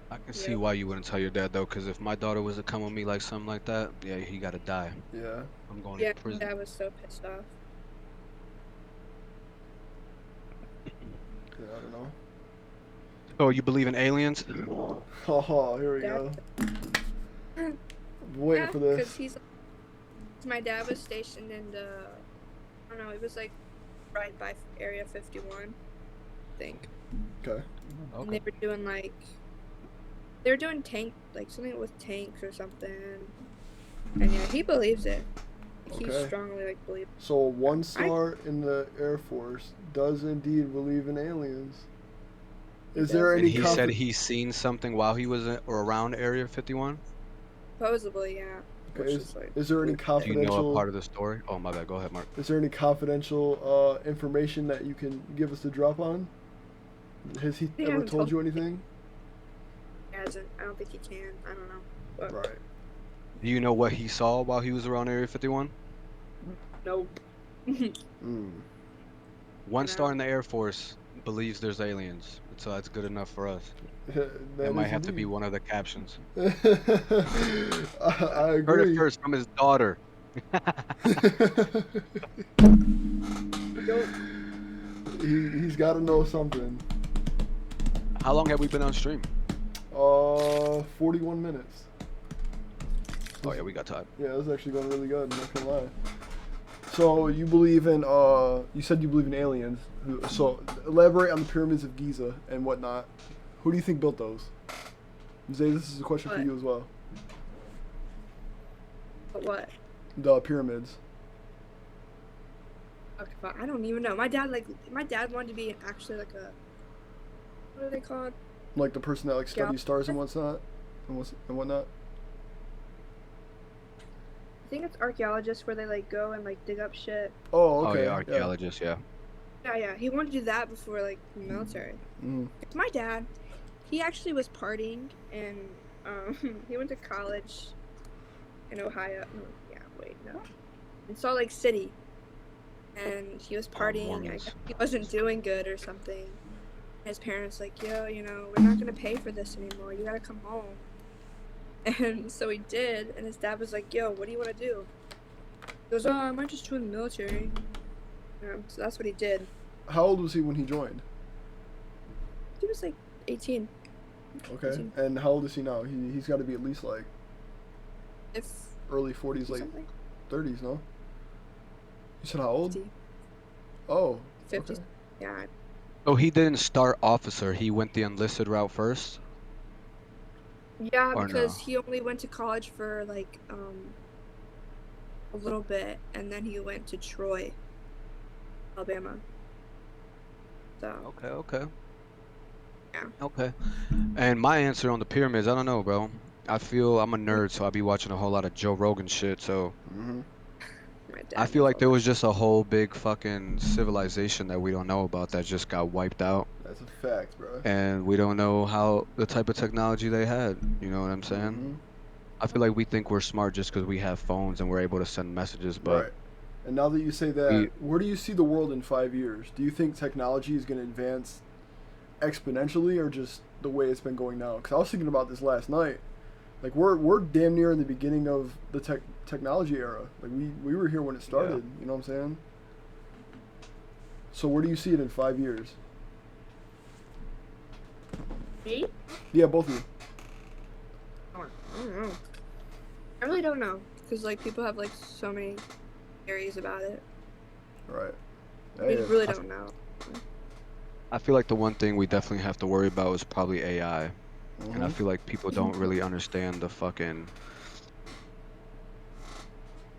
I can see Yep. why you wouldn't tell your dad though, because if my daughter was to come with me like something like that, yeah, he gotta die. Yeah. I'm going Yeah, to prison. Dad was so pissed off. Yeah, I don't know. Oh, you believe in aliens? Oh, here we Dad- go. I'm waiting for this. because my dad was stationed in I don't know, it was like right by Area 51, I think. Okay. And they were doing they were doing something with tanks or something. And yeah, he believes it. He Okay. strongly believes. So one star in the Air Force does indeed believe in aliens. Is there does. And any he said he's seen something while he was or around Area 51. Supposedly, yeah. Okay, Which is, is there any Do you know a confidential part of the story? Oh my bad. Go ahead, Mark. is there any confidential information that you can give us to drop on? Has he He ever hasn't told told you anything? He hasn't. I don't think he can. I don't know. But Right. Do you know what he saw while he was around Area 51? nope. Mm. One No. star in the Air Force believes there's aliens, so that's good enough for us. That That might is have to be indeed. one of the captions. I Heard agree. it first from his daughter. He's got to know something. How long have we been on stream? 41 minutes. Oh yeah, we got time. Yeah, this is actually going really good. I'm not gonna lie. So you believe in you said you believe in aliens. So elaborate on the pyramids of Giza and whatnot. Who do you think built those? Zay, this is a question for What? you as well. But what? The pyramids. Okay, fuck, I don't even know. My dad wanted to be actually like a. What are they called? Like the person that like studies stars and whatnot, and whatnot. I think it's archaeologists where they go and dig up shit. Oh, okay. Oh yeah, archaeologists. Yeah. Yeah. He wanted to do that before the military. Mm. My dad, he actually was partying and he went to college in Ohio. No, yeah, wait, no, in Salt Lake City, and he was partying. I Mormons. guess he wasn't doing good or something. His parents yo, we're not gonna pay for this anymore. You gotta come home. And so he did, and his dad was like, yo, what do you want to do? He goes, oh, I might just join the military. So that's what he did. How old was he when he joined? He was 18. Okay. 18. And how old is he now? He's got to be at least If early 40s, late something. 30s, no? You said how old? 50. Oh. 50. Okay. Yeah. So he didn't start officer. He went the enlisted route first. Yeah, Or because no? he only went to college for a little bit, and then he went to Troy, Alabama. So Okay. Yeah. Okay. And my answer on the pyramids, I don't know, bro. I feel I'm a nerd, so I be watching a whole lot of Joe Rogan shit. So Mm-hmm. my dad I feel knows like all there that. was just a whole big fucking civilization that we don't know about that just got wiped out, That's a fact, bro. and we don't know how the type of technology they had. You know what I'm saying? Mm-hmm. I feel like we think we're smart just because we have phones and we're able to send messages, but Right. And now that you say that, we- where do you see the world in 5 years? Do you think technology is going to advance exponentially or just the way it's been going now? Because I was thinking about this last night. We're damn near in the beginning of the technology era. We were here when it started. Yeah. You know what I'm saying? So where do you see it in 5 years? Me? Yeah, both of you. I don't know. I really don't know, because people have so many theories about it. Right. We Hey, really don't know. I feel like the one thing we definitely have to worry about is probably AI. And I Mhm. feel like people don't really understand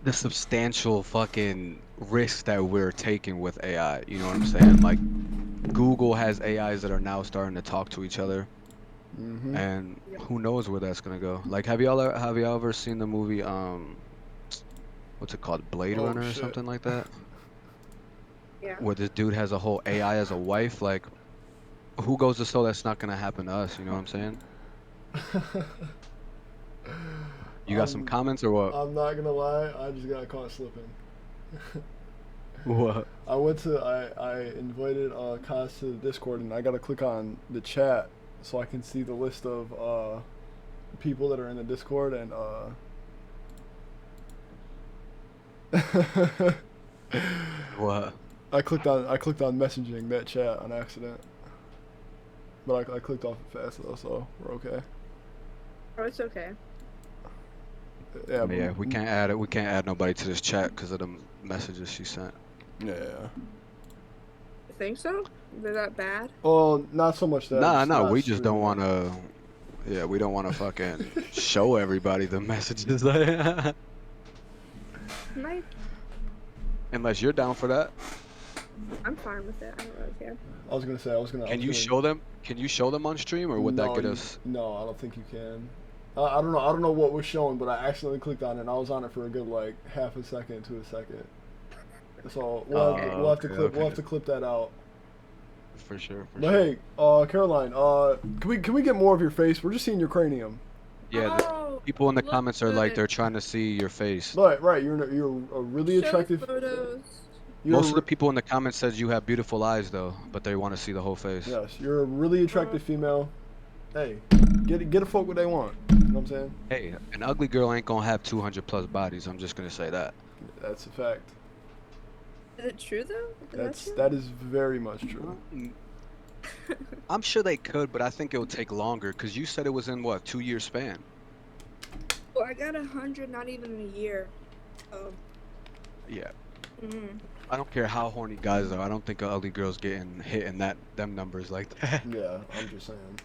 the substantial fucking risks that we're taking with AI. You know what I'm saying? Like Google has AIs that are now starting to talk to each other, Mhm. and Yeah. who knows where that's gonna go. Like, have y'all ever seen the movie what's it called, Blade Oh Runner or shit. something like that, Yeah. where this dude has a whole AI as a wife? Like, who goes to show that's not gonna happen to us? You know what I'm saying? You got some I'm comments or what? I'm not gonna lie. I just got caught slipping. What? I invited Kaz to the Discord, and I gotta click on the chat so I can see the list of people that are in the Discord, and What? I clicked on messaging that chat on accident, but I clicked off it fast though, so we're okay. Oh, it's okay. Yeah, Yeah, we can't add it. We can't add nobody to this chat because of the messages she sent. yeah. You think so? They're that bad? Well, not so much that Nah, it's nah, not we just don't streaming. want to. Yeah, we don't want to fucking show everybody the messages, Might. unless you're down for that. I'm fine with it. I don't really care. I was gonna say I was Can you gonna. show them? Can you show them on stream, or would that No, get us? no, I don't think you can. I don't know. I don't know what was showing, but I accidentally clicked on it, and I was on it for a good like half a second to a second. So Okay. Okay, we'll okay, have to clip that out. for sure, for But sure. hey, Caroline, can we get more of your face? We're just seeing your cranium. Yeah, the Oh, people in the look comments are like good. they're trying to see your face. Right. You're a really Show attractive. photos. Most of You're the people in the comments says you have beautiful eyes though, but they want to see the whole face. yes, you're a really Uh, attractive female. Hey, get a folk what they want. You know what I'm saying? Hey, an ugly girl ain't gonna have 200 plus bodies. I'm just gonna say that. That's a fact. is it true though? That is very much true. I'm sure they could, but I think it would take longer because you said it was in what, 2 year span? Well, I got 100, not even in a year. Oh. Yeah. Mm. I don't care how horny guys are. I don't think an ugly girl's getting hit in them numbers like that. Yeah, I'm just saying.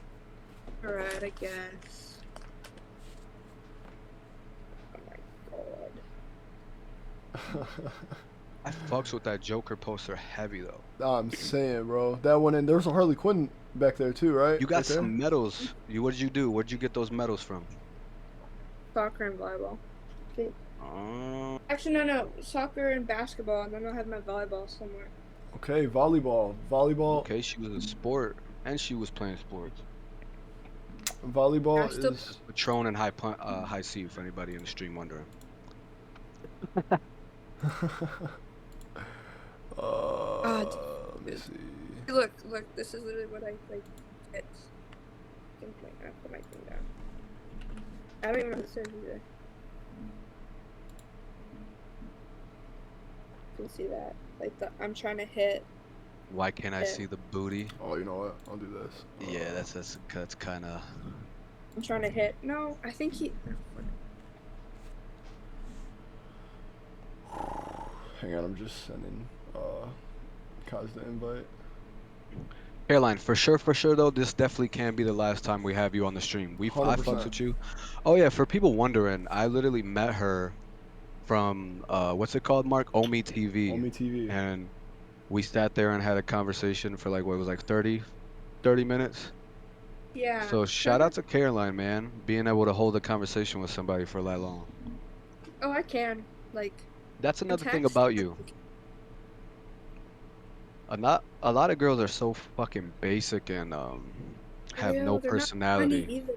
Alright, I guess. Oh my god. I fucks with that Joker poster heavy though. I'm saying, bro. That one, and there's a Harley Quinn back there too, right? You got Right there? some medals. What did you do? Where'd you get those medals from? Soccer and volleyball. Okay. Oh, Actually, no. Soccer and basketball, and then I'll have my volleyball somewhere. Okay, volleyball. okay, she was a sport, and she was playing sports. Volleyball I still- is. Patron and high C for anybody in the stream wondering. Let me see. Look, this is literally what I like. It's. I think I have to put my thing down. I don't even know what it says either. You can see that. Like, I'm trying to hit. Why can't I see the booty? Oh, you know what? I'll do this. Yeah, that's kind of. I'm trying to hit. No, I think he. Hang on, I'm just sending Kaz the invite. Caroline, for sure though, this definitely can't be the last time we have you on the stream. I 100%. fucks with you. Oh yeah, for people wondering, I literally met her from what's it called, Mark? Omi TV. Omi TV. And we sat there and had a conversation for like what it was like 30 minutes. Yeah. So shout out to Caroline, man, being able to hold a conversation with somebody for that long. Oh, I can. Like. That's another thing text? about you. A lot of girls are so fucking basic and have Ew, no they're not personality. funny either.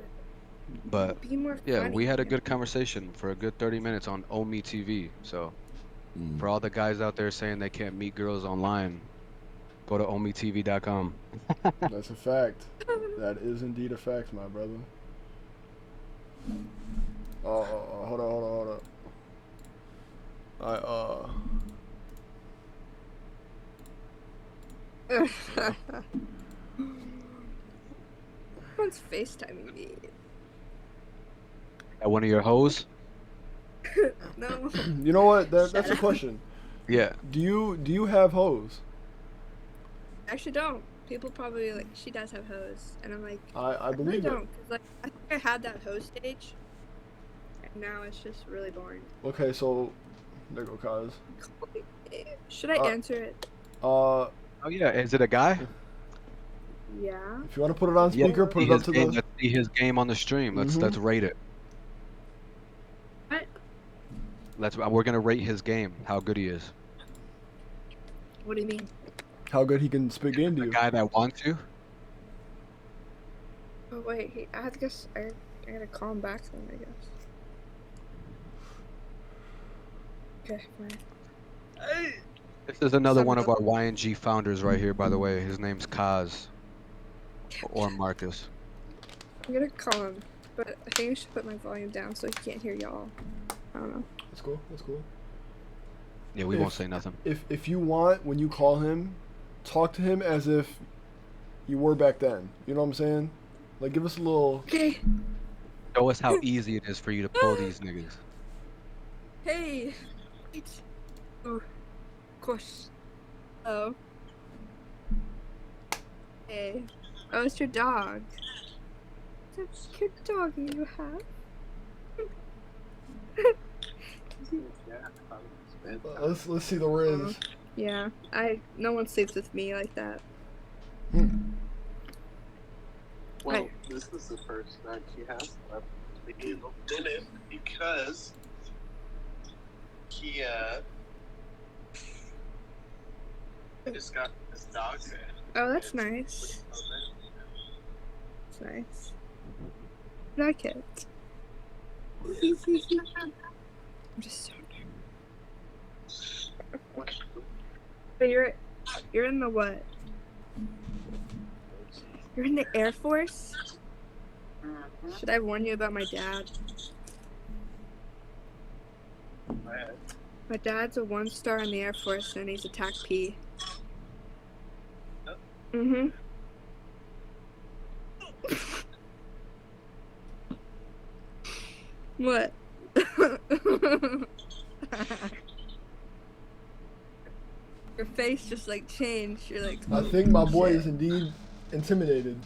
But Be more yeah, funny. we had a good conversation for a good 30 minutes on Omi TV. So for all the guys out there saying they can't meet girls online, go to omitv.com. That's a fact. That is indeed a fact, my brother. Hold on. Someone's FaceTiming me. At one of your hoes? No. You know what? That's Shut a up. question. Yeah. Do you have hoes? Actually, don't. people probably like she does have hoes, and I'm like, I I really believe it. don't, cause like I think I had that hoe stage, and now it's just really boring. Okay, so there go Kaz. Should I answer it? Uh, Oh yeah, is it a guy? Yeah. if you want to put it on Yeah, speaker, put see it up his to game. the. Let's see his game on the stream. Let's Mhm. rate it. What? We're gonna rate his game. How good he is. What do you mean? How good he can spit game to A you. guy that wants you. Oh wait, I guess I gotta call him back then. I guess. Okay, fine. This is another one of Some- our YNG founders right here, by the way. His name's Kaz or Marcus. I'm gonna call him, but I think I should put my volume down so he can't hear y'all. I don't know. That's cool. That's cool. Yeah, we If- won't say nothing. If you want, when you call him, talk to him as if you were back then. You know what I'm saying? Like, give us a little. Okay. Show us how easy it is for you to pull these niggas. Hey. Wait. Oh, of course. Oh. Hey. Oh, it's your dog. That's a cute dog you have. Let's see the Riz. Yeah, no one sleeps with me like that. Well, Right. this is the first night she has slept. We didn't because he just got his dog in. Oh, that's nice. That's nice. I like it. I'm just so nervous. But you're in the what? You're in the Air Force? Should I warn you about my dad? My dad's a 1-star in the Air Force and he's a TAC P. Mm-hmm. What? Your face just like changed. You're like, I think my boy shit. is indeed intimidated.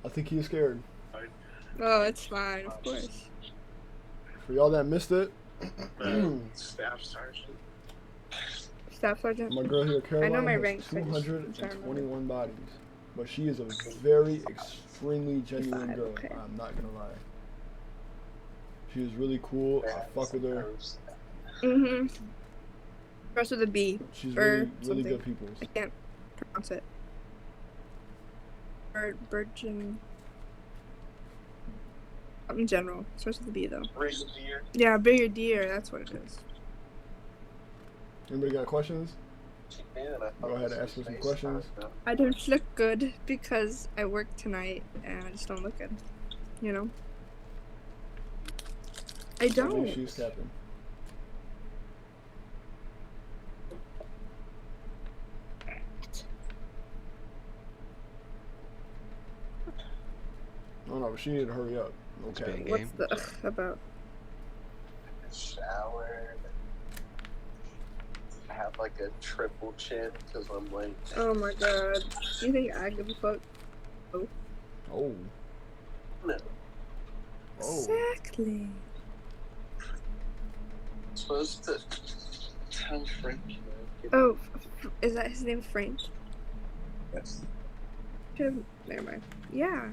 I think he is scared. Oh, it's fine, of course. For y'all that missed it, Staff sergeant. Staff Sergeant. my girl here, Caroline, my has rank, I just- 221 bodies. But she is a very extremely genuine Five, girl. okay. I'm not gonna lie. She is really cool. I fuck with her. Mm-hmm. Starts with a B. She's Or really, really something. good people. I can't pronounce it. Virgin. In general. Starts with a B though. Brigadier. Yeah, Brigadier, that's what it is. Anybody got questions? And I Go ahead and ask her some questions. I don't look good because I work tonight and I just don't look good. You know? I I don't. think she's captain. Oh no, but she needed to hurry up. Okay. Spitting What's game. the about? Shower. I have like a triple chin because I'm like. Oh my god. Do you think I give a fuck? Oh. No. Oh. Exactly. Supposed to tell Frank. Oh, is that his name, Frank? Yes. Never mind. Yeah.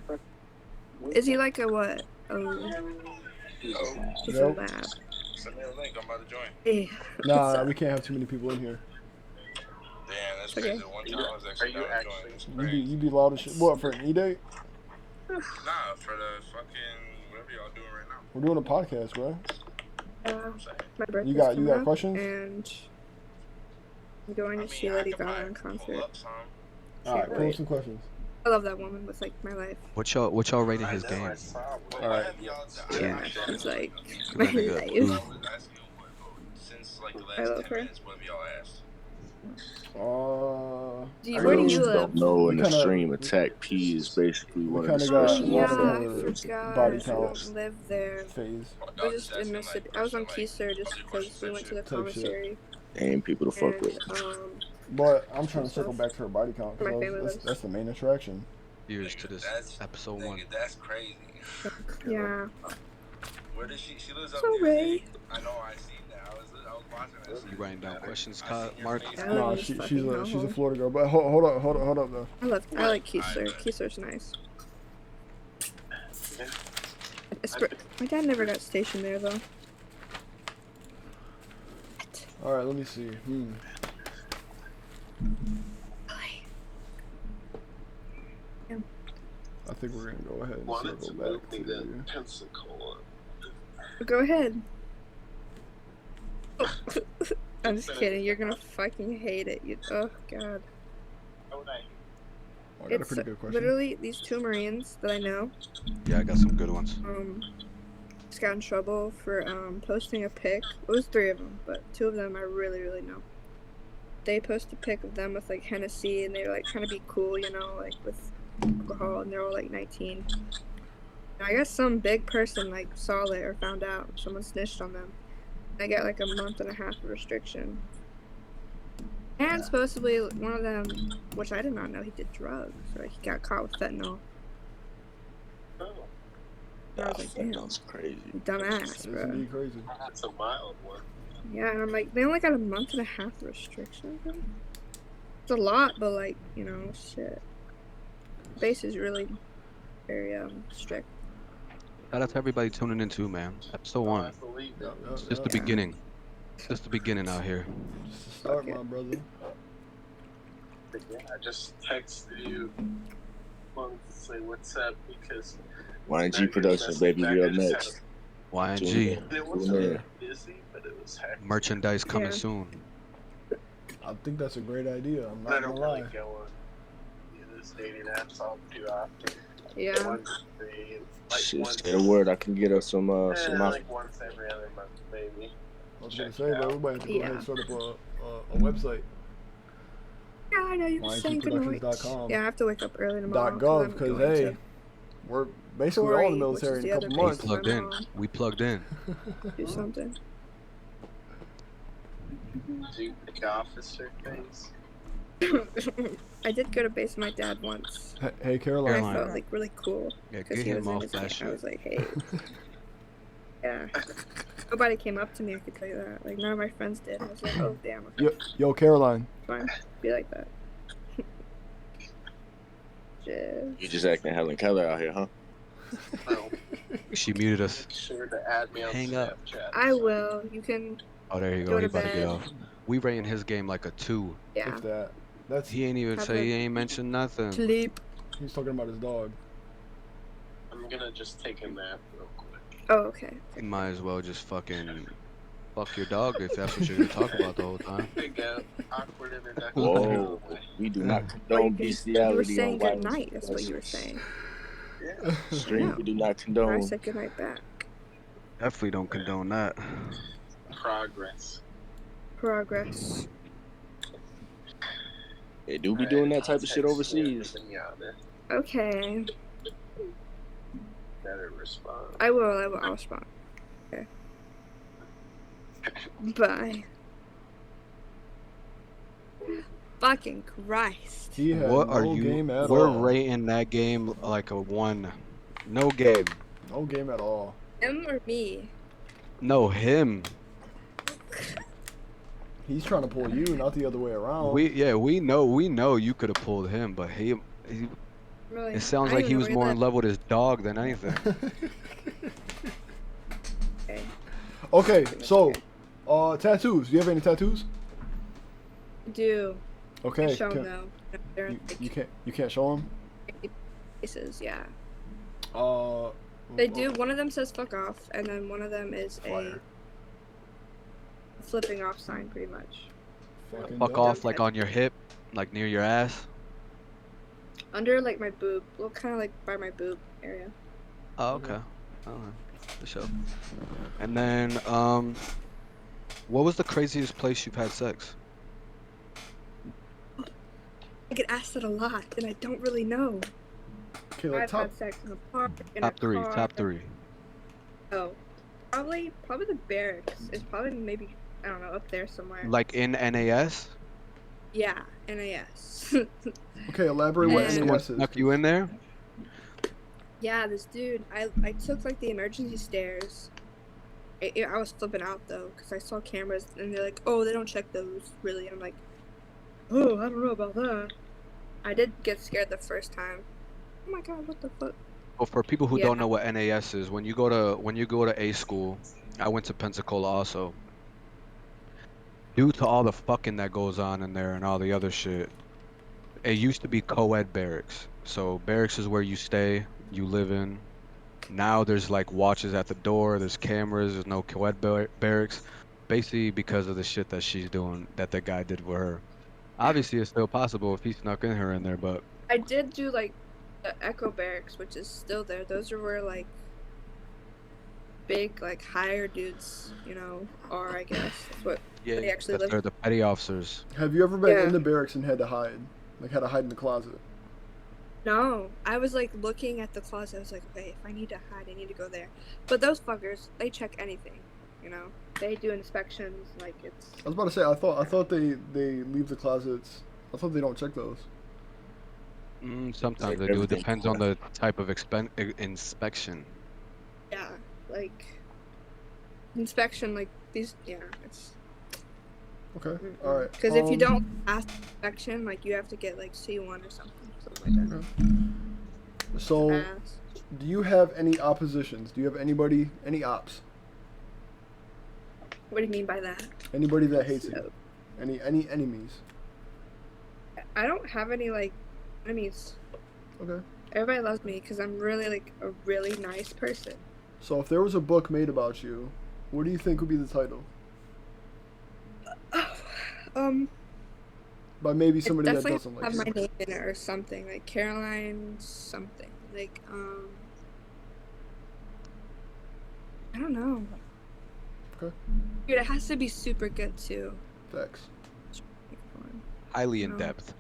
Is he like a what? Oh, Oh. he's Nope. a lab. Send me a link. I'm about to join. Eh. Nah, What's we up? can't have too many people in here. Damn, that's Okay. crazy. One time I was actually Are you down to join. actually- It's You be, crazy. you be loud as shit. What, for an E-Day? Nah, for the fucking whatever y'all doing right now. We're doing a podcast, bro. I'm saying. My birthday's You got coming up, questions? And I'm going I to mean, see I Lady could Gaga probably in pull concert. up some. Alright, pull up wait. some questions. I love that woman with like my life. What y'all rating I his know, game? I saw What, Alright. have y'all Yeah, I she's like That my nigga life. ooh. was asking you since like the I last love 10 her. minutes, what have y'all asked? Do you, I where do mean, you Those who live? don't know in We the kinda- stream, Attack P is basically one of the kinda got special Yeah, lost in I officers. forgot. body I count. don't live there. phase. My I dog was just in asking, Mississippi. like, I was on question, Keezer just other because questions we and went to the shit. Type shit. commissary. And people to fuck And with. But I'm trying to circle back to her body count My family because lives. that's the main attraction. Here's to this episode 1. That's crazy. Yeah. Where does she lives up So there? Ray. I know. I seen that. I was watching that. You writing down questions, I seen your Mark? face. Yeah. Nah, Just she's fucking a hellhole. Florida girl. But hold up though. I like Keesler. Keesler's nice. My dad never got stationed there though. All right, let me see. I think we're gonna go ahead and Wanted to circle move back me to to Pensacola. Go ahead. I'm just kidding. You're gonna fucking hate it. Oh god. How would I? I got a It's pretty good question. literally these 2 Marines that I know. Yeah, I got some good ones. Just got in trouble for posting a pic. It was 3 of them, but 2 of them I really know. They posted a pic of them with like Hennessy, and they were like trying to be cool, you know, like with alcohol, and they're all like 19. And I guess some big person like saw it or found out. Someone snitched on them. I got like a month and a half of restriction. And supposedly one of them, which I did not know, he did drugs. Or he got caught with fentanyl. Oh, And I was like, damn, That's crazy. dumbass, It's bro. indeed crazy. that's a mild one. Yeah, and I'm like, they only got a month and a half restriction. Bro. It's a lot, but like, you know, shit. Base is really very strict. Shout out to everybody tuning in too, man. Episode 1. I believe Yep, it. It's just the beginning. It's just the beginning out here. Just to start, Okay. my brother. But yeah, I just texted you. Wanted to say what's up because YNG Production, baby, we up next. YNG. it wasn't busy, but it was hectic. Merchandise coming Yeah. soon. I think that's a great idea. I'm I not don't gonna lie. really go on these dating apps all too often. Yeah. Once they, like Shit, once, say a word. I can get us some like once every other month, maybe. I was Check gonna say, it bro, out. we might have to go ahead Yeah. and start up a website. Yeah, I know you were saying good night. YNGProductions.com. Yeah, I have to wake up early tomorrow. .gov, I'm because going hey, to we're basically Corey, all in the which is military in the a couple other We months. base. plugged in. We plugged in. do something. Do you pick officer things? I did go to base with my dad once. Hey, Caroline. I Caroline. felt like really cool Yeah, because get he was him in off his that camp. I shit. was like, hey. Yeah. Nobody came up to me, I could tell you that. Like, none of my friends did. I was like, oh, damn. Okay, Yo, Caroline. fine. Be like that. You Just... just acting Helen Keller out here, huh? No. She muted us. Make sure to add me on Hang up. Snapchat. I will. You can... Oh, there you Go go. He to about to get bed. off. We rating his game like a 2. Yeah. If that. That's He ain't even Have say a- he ain't mentioned nothing. Sleep. he's talking about his dog. I'm gonna just take a nap real quick. Oh, okay. You might as well just fucking fuck your dog if that's what you're gonna talk about the whole time. Big awkward introduction. Whoa, we do not condone You were bestiality saying on good YNG night. That's what you were Productions. saying. Yeah. Stream, we do not I condone. said good night back. Definitely don't condone that. Progress. Progress. They do be doing that type of shit overseas. Okay. Better respond. I will. I'll respond. Okay. Bye. Fucking Christ. He had What no are you? game at We're all. rating that game like a 1. No game. No game at all. Him or me? No him. He's trying to pull you, not the other way around. We know you could have pulled him, but he Really? it sounds I like didn't he know was where more that- in love with his dog than anything. Okay. Okay, so tattoos. Do you have any tattoos? Do. Okay. Show can- them though. They're you can't show them. faces, yeah. Uh. They do. One of them says "fuck off," and then one of them is Fire. a flipping off sign, pretty much. Fucking Fuck dope. off like on your hip, like near your ass. Under like my boob, well, kind of like by my boob area. Oh, okay. For sure. And then, what was the craziest place you've had sex? I get asked that a lot, and I don't really know. Okay, like I've top. had sex in a park, in Top a 3. car. Top 3. Oh, probably the barracks. It's probably maybe I don't know up there somewhere. Like in NAS? Yeah, NAS. Okay, elaborate what And- Someone NAS is. snuck you in there? Yeah, this dude. I took like the emergency stairs. I was flipping out though because I saw cameras and they're like, "Oh, they don't check those really." I'm like, "Oh, I don't know about that." I did get scared the first time. Oh my god, what the fuck? Well, for people who Yeah. don't know what NAS is, when you go to A school, I went to Pensacola also. Due to all the fucking that goes on in there and all the other shit, it used to be co-ed barracks. So barracks is where you stay, you live in. Now there's like watches at the door, there's cameras, there's no co-ed barracks. Basically because of the shit that she's doing, that the guy did with her. Obviously, it's still possible if he snuck in her in there, but I did do like the Echo Barracks, which is still there. Those are where like big, like higher dudes, are. I guess that's what yeah, they actually live. they're the petty officers. Have you ever been Yeah. in the barracks and had to hide? Like had to hide in the closet? No, I was like looking at the closet. I was like, okay, if I need to hide, I need to go there. But those fuckers, they check anything. They do inspections. Like it's. I was about to say I thought they leave the closets. I thought they don't check those. Sometimes Like they do. It everything. depends on the type of inspection. Yeah, like inspection. Like these. Yeah, it's. Okay. All right. Because if you don't pass inspection, like you have to get like C1 or something like that. So, Pass. do you have any oppositions? Do you have any ops? What do you mean by that? Anybody that hates you? So, Any enemies? I don't have any like enemies. Okay. Everybody loves me because I'm really like a really nice person. So if there was a book made about you, what do you think would be the title? By maybe somebody it that definitely doesn't like have you. my name in it or something, like Caroline something. Like I don't know. Okay. Dude, it has to be super good too. Facts. Like, fun. Highly in No. depth.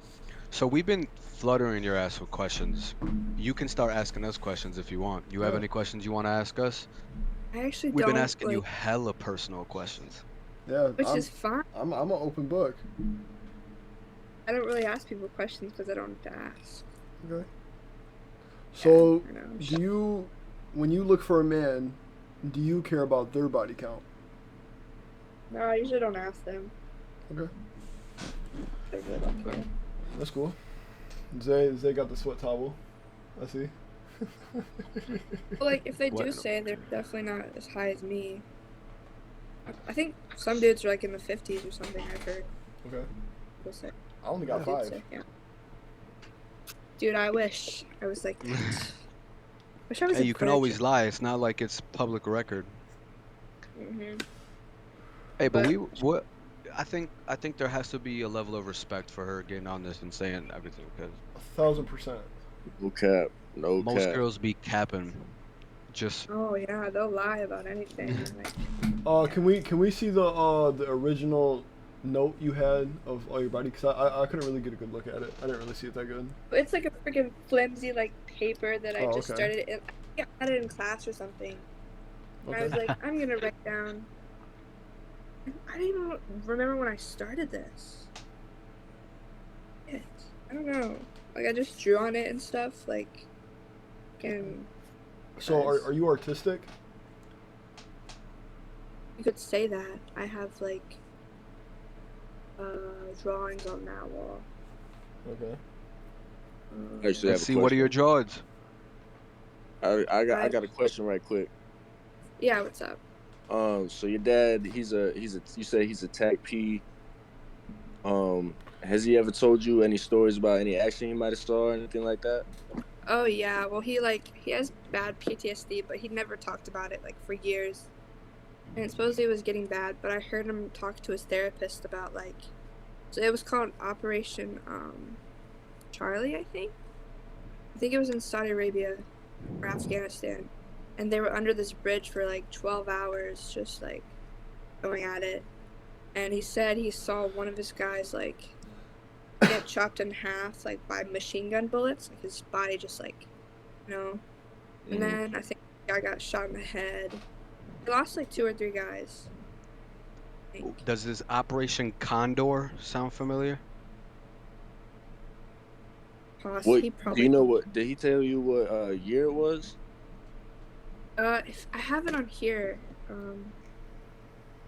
So we've been fluttering your ass with questions. You can start asking us questions if you want. You have Yeah. any questions you want to ask us? I actually We've don't. been asking you like, hella personal questions. Yeah. which is fine. I'm an open book. I don't really ask people questions because I don't have to ask. Okay. So I know. do you, when you look for a man, do you care about their body count? No, I usually don't ask them. Okay. They're good up here. That's cool. Zay got the sweat towel. I see. But like, if they do Bueno. say they're definitely not as high as me. I think some dudes are like in the 50s or something. I've heard Okay. people say. I only got Dudes 5. say, yeah. Dude, I wish I was like that. Wish I was. Hey, a you can always virgin. lie. It's not like it's public record. Mhm. Hey, but But- I think there has to be a level of respect for her getting on this and saying everything, because 1,000%. No cap. No most cap. girls be capping. Just Oh yeah, they'll lie about anything. Like, Can we see the original note you had of all your body? Cause I couldn't really get a good look at it. I didn't really see it that good. it's like a freaking flimsy like paper that I Oh, just okay. started. I think I had it in class or something. And I was Okay. like, I'm gonna write down. I didn't even remember when I started this. Shit. I don't know. Like I just drew on it and stuff. Like, and So are you artistic? you could say that. I have like drawings on that wall. Okay. Actually, I let's have see. a What are your question. drawings? I got a question right quick. Yeah, what's up? So your dad, you said he's a TAC P. Has he ever told you any stories about any action he might have saw or anything like that? Oh yeah, well he has bad PTSD, but he never talked about it like for years. And supposedly it was getting bad, but I heard him talk to his therapist about like, so it was called Operation Charlie, I think. I think it was in Saudi Arabia or Afghanistan, and they were under this bridge for like 12 hours, just like going at it. And he said he saw one of his guys like get chopped in half like by machine gun bullets, like his body just like, And then I think the guy got shot in the head. They lost like 2 or 3 guys. I think. Does this Operation Condor sound familiar? What He do probably. you know? What did he tell you? What year it was? If I have it on here,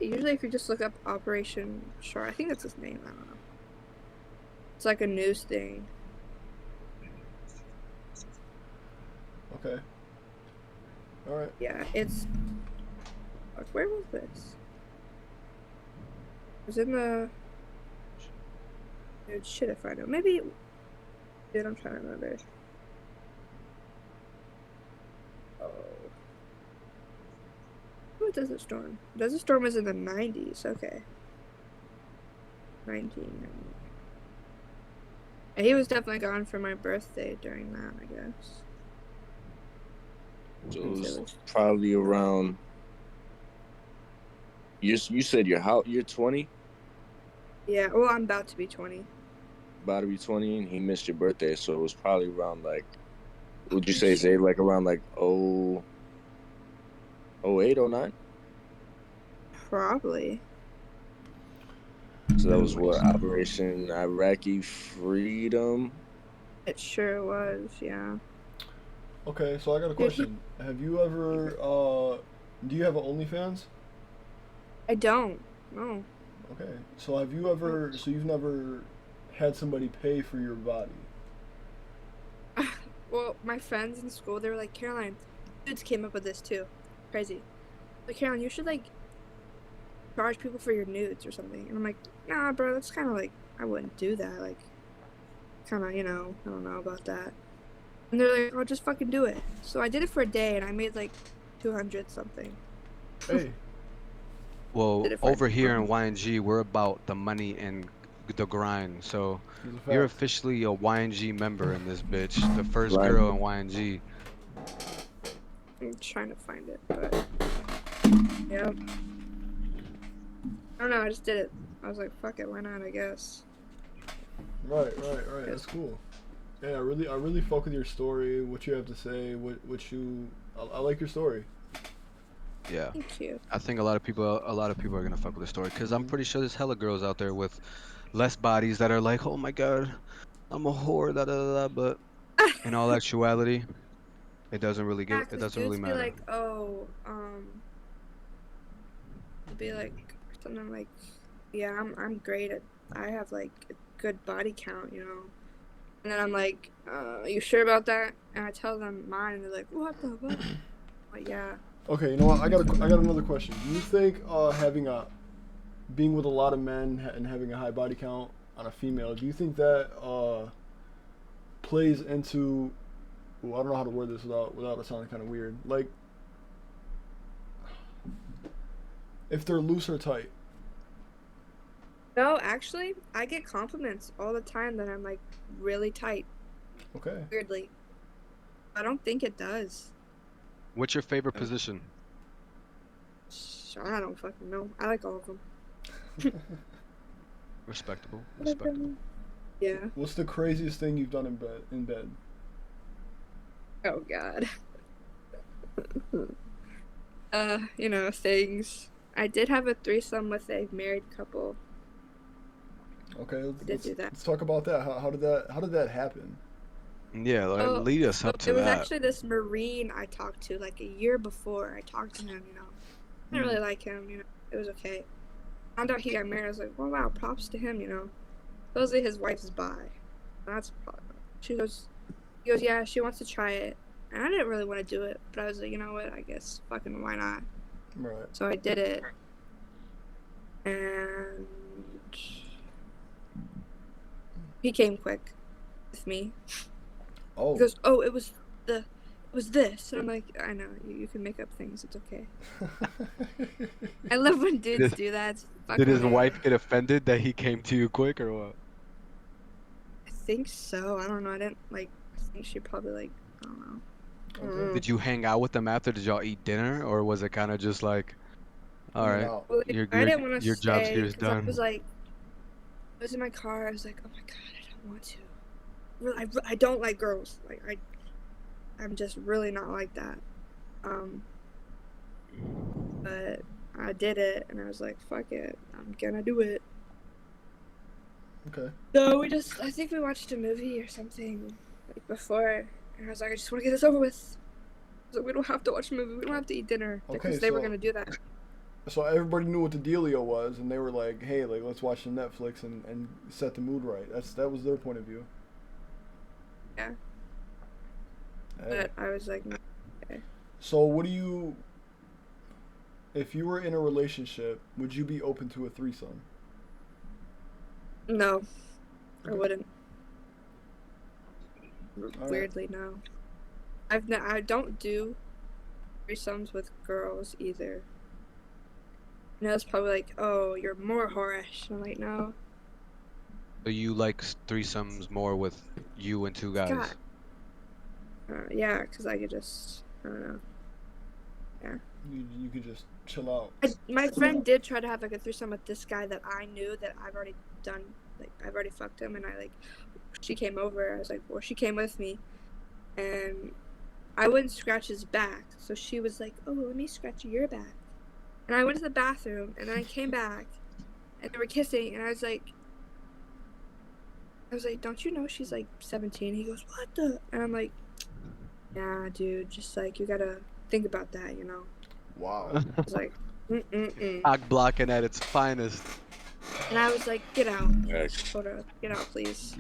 usually if you just look up Operation Shark, I think that's his name. I don't know. It's like a news thing. Okay. All right. Yeah, it's. Fuck, where was this? It was in the. Dude, shit if I know. Maybe. Dude, I'm trying to remember. Oh. What Desert Storm? Desert Storm was in the 90s. Okay. 1990. And he was definitely gone for my birthday during that, I guess. So it was probably around. You said you're 20, Yeah, well, I'm about to be 20. about to be 20, and he missed your birthday, so it was probably around like. Would you say Zay like around like 08, 09? Probably. So that was what, Operation Iraqi Freedom? It sure was, yeah. Okay, so I got a question. Have you ever, do you have an OnlyFans? I don't. No. Okay, so have you ever, so you've never had somebody pay for your body? Well, my friends in school, they were like, Caroline, dudes came up with this too. Crazy. Like, Caroline, you should, like, charge people for your nudes or something. And I'm like, nah, bro, that's kind of like, I wouldn't do that. Like, kind of, you know, I don't know about that. And they're like, oh, just fucking do it. So I did it for a day, and I made, like, 200 something. Hey, Well, Did it for over a here in month. YNG, we're about the money and the grind. So here's a you're fact. officially a YNG member in this bitch. The first Right. girl in YNG. I'm trying to find it, but yep. I don't know, I just did it. I was like, fuck it, why not, I guess. Right. That's cool. Yeah, I really fuck with your story, what you have to say, I like your story. Yeah. Thank you. I think a lot of people are gonna fuck with the story because I'm pretty sure there's hella girls out there with less bodies that are like, oh my god, I'm a whore, da da da. da," But in all actuality, it doesn't really Yeah, it 'cause doesn't dudes really be matter. like, oh, it'd be like something like, yeah, I'm great at, I have like a good body count, you know. And then I'm like, are you sure about that? And I tell them mine, and they're like, what the fuck? I'm like, yeah. Okay, you know what? I got another question. Do you think being with a lot of men and having a high body count on a female, do you think that plays into? Ooh, I don't know how to word this without it sounding kind of weird. Like, if they're loose or tight. No, actually, I get compliments all the time that I'm like really tight. Okay. Weirdly, I don't think it does. What's your favorite position? I don't fucking know. I like all of them. Respectable. Yeah. What's the craziest thing you've done in bed? Oh god. You know, things. I did have a threesome with a married couple. Okay, did do that. let's talk about that. How did that happen? Yeah, like, Oh, lead us up to it was that. actually this Marine I talked to like a year before. I talked to him, you know. I didn't really like him, you know. It was okay. Found out he got married. I was like, well, wow, props to him, you know. Supposedly his wife's bi. That's probably. He goes, yeah, she wants to try it. And I didn't really want to do it, but I was like, you know what? I guess fucking why not? Right. So I did it. And he came quick with me. Oh. He goes, oh, it was this. And I'm like, I know, you can make up things. It's okay. I love when dudes do that. It's fucking Did his hilarious. wife get offended that he came to you quick or what? I think so. I don't know. I didn't like. I think she probably like. I don't know. Okay. Did you hang out with them after? Did y'all eat dinner, or was it kind of just like, all In and right, out. Well, like, I didn't want to your job's stay here is because I done. was like, I was in my car. I was like, oh my god, I don't want to. I don't like girls. Like I'm just really not like that. But I did it, and I was like, fuck it, I'm gonna do it. Okay. No, I think we watched a movie or something. like before, and I was like, I just want to get this over with. So we don't have to watch a movie. We don't have to eat dinner because Okay, they were so- gonna do that. So everybody knew what the dealio was, and they were like, "Hey, like let's watch some Netflix and set the mood right." That was their point of view. Yeah. Hey. But I was like, no. So what do you? If you were in a relationship, would you be open to a threesome? No, I Okay. wouldn't. right. Weirdly, no. I don't do threesomes with girls either. You know, it's probably like, oh, you're more whorish. I'm like, no. So you like threesomes more with you and two guys? God. Yeah, because I could just, I don't know. You could just chill out. My friend did try to have like a threesome with this guy that I knew that I've already done. Like, I've already fucked him, and she came over. I was like, well, she came with me, and I wouldn't scratch his back. So she was like, oh, let me scratch your back. And I went to the bathroom, and then I came back, and they were kissing, and I was like, don't you know she's like 17? He goes, what the? And I'm like, nah, dude, just like, you gotta think about that, you know? Wow. I was like, Cock blocking at its finest. And I was like, get out. Yes. Hold on, get out, please.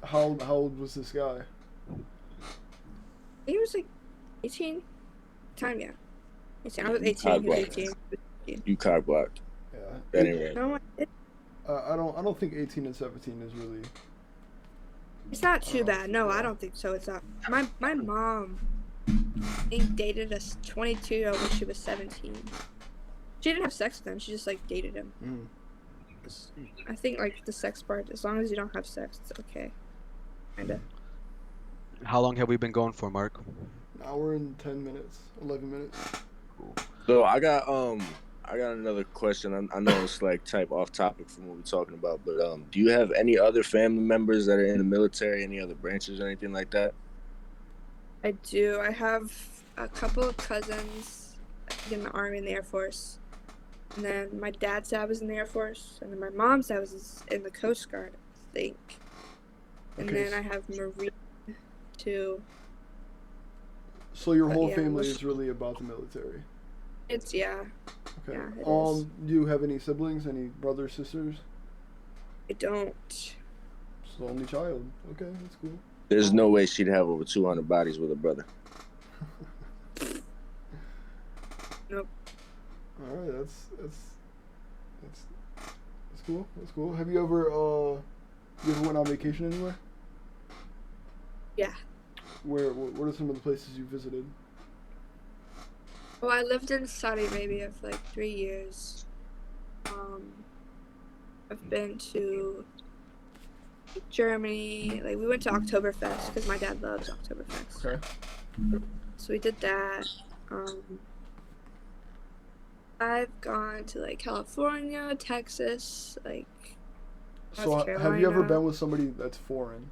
How old was this guy? He was like 18. Time, yeah. 18. I was 18, he was 18. You cock blocked. Yeah. That ain't right. No, I don't think 18 and 17 is really. it's not too Oh, bad. No, yeah. I don't think so. It's not. My mom, I think, dated a 22-year-old when she was 17. She didn't have sex with him. She just like dated him. Mm. I think like the sex part, as long as you don't have sex, it's okay. Kinda. How long have we been going for, Mark? An hour and 10 minutes, 11 minutes. So I got another question. I know it's like type off topic from what we're talking about, but do you have any other family members that are in the military, any other branches or anything like that? I do. I have a couple of cousins in the Army and the Air Force. And then my dad's dad was in the Air Force. And then my mom's dad was in the Coast Guard, I think. And Okay, then I have Marine, too. So your whole yeah, family let's- is really about the military. It's, yeah, Okay. Yeah, it is. Do you have any siblings? Any brothers, sisters? I don't. So only child. Okay, that's cool. There's no way she'd have over 200 bodies with a brother. Nope. All right, that's cool. That's cool. Have you ever went on vacation anywhere? Yeah. What are some of the places you visited? Well, I lived in Saudi Arabia for like 3 years. I've been to Germany. Like, we went to Oktoberfest because my dad loves Oktoberfest. Okay. So we did that. I've gone to like California, Texas, like So North have you ever Carolina. been with somebody that's foreign?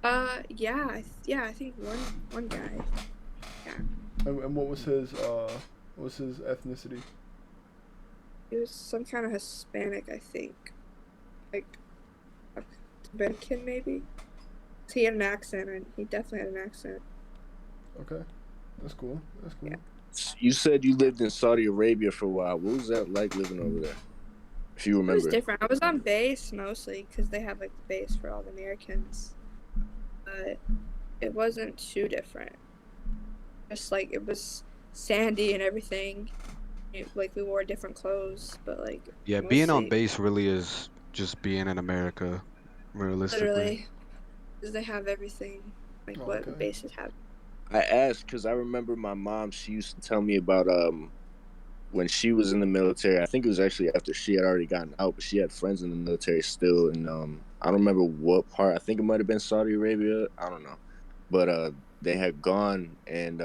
Yeah, I think one guy. And what was his ethnicity? He was some kind of Hispanic, I think. Like Dominican, maybe. He had an accent, and he definitely had an accent. Okay, that's cool. That's cool. Yeah. You said you lived in Saudi Arabia for a while. What was that like living over there? If you It was remember. different. I was on base mostly because they have like the base for all the Americans, but it wasn't too different. Just like it was sandy and everything. Like we wore different clothes, but like Yeah, being on mostly- base really is just being in America, realistically. literally, because they have everything like Oh, what okay. bases have. I asked because I remember my mom, she used to tell me about when she was in the military. I think it was actually after she had already gotten out, but she had friends in the military still. And I don't remember what part. I think it might have been Saudi Arabia. I don't know. But they had gone and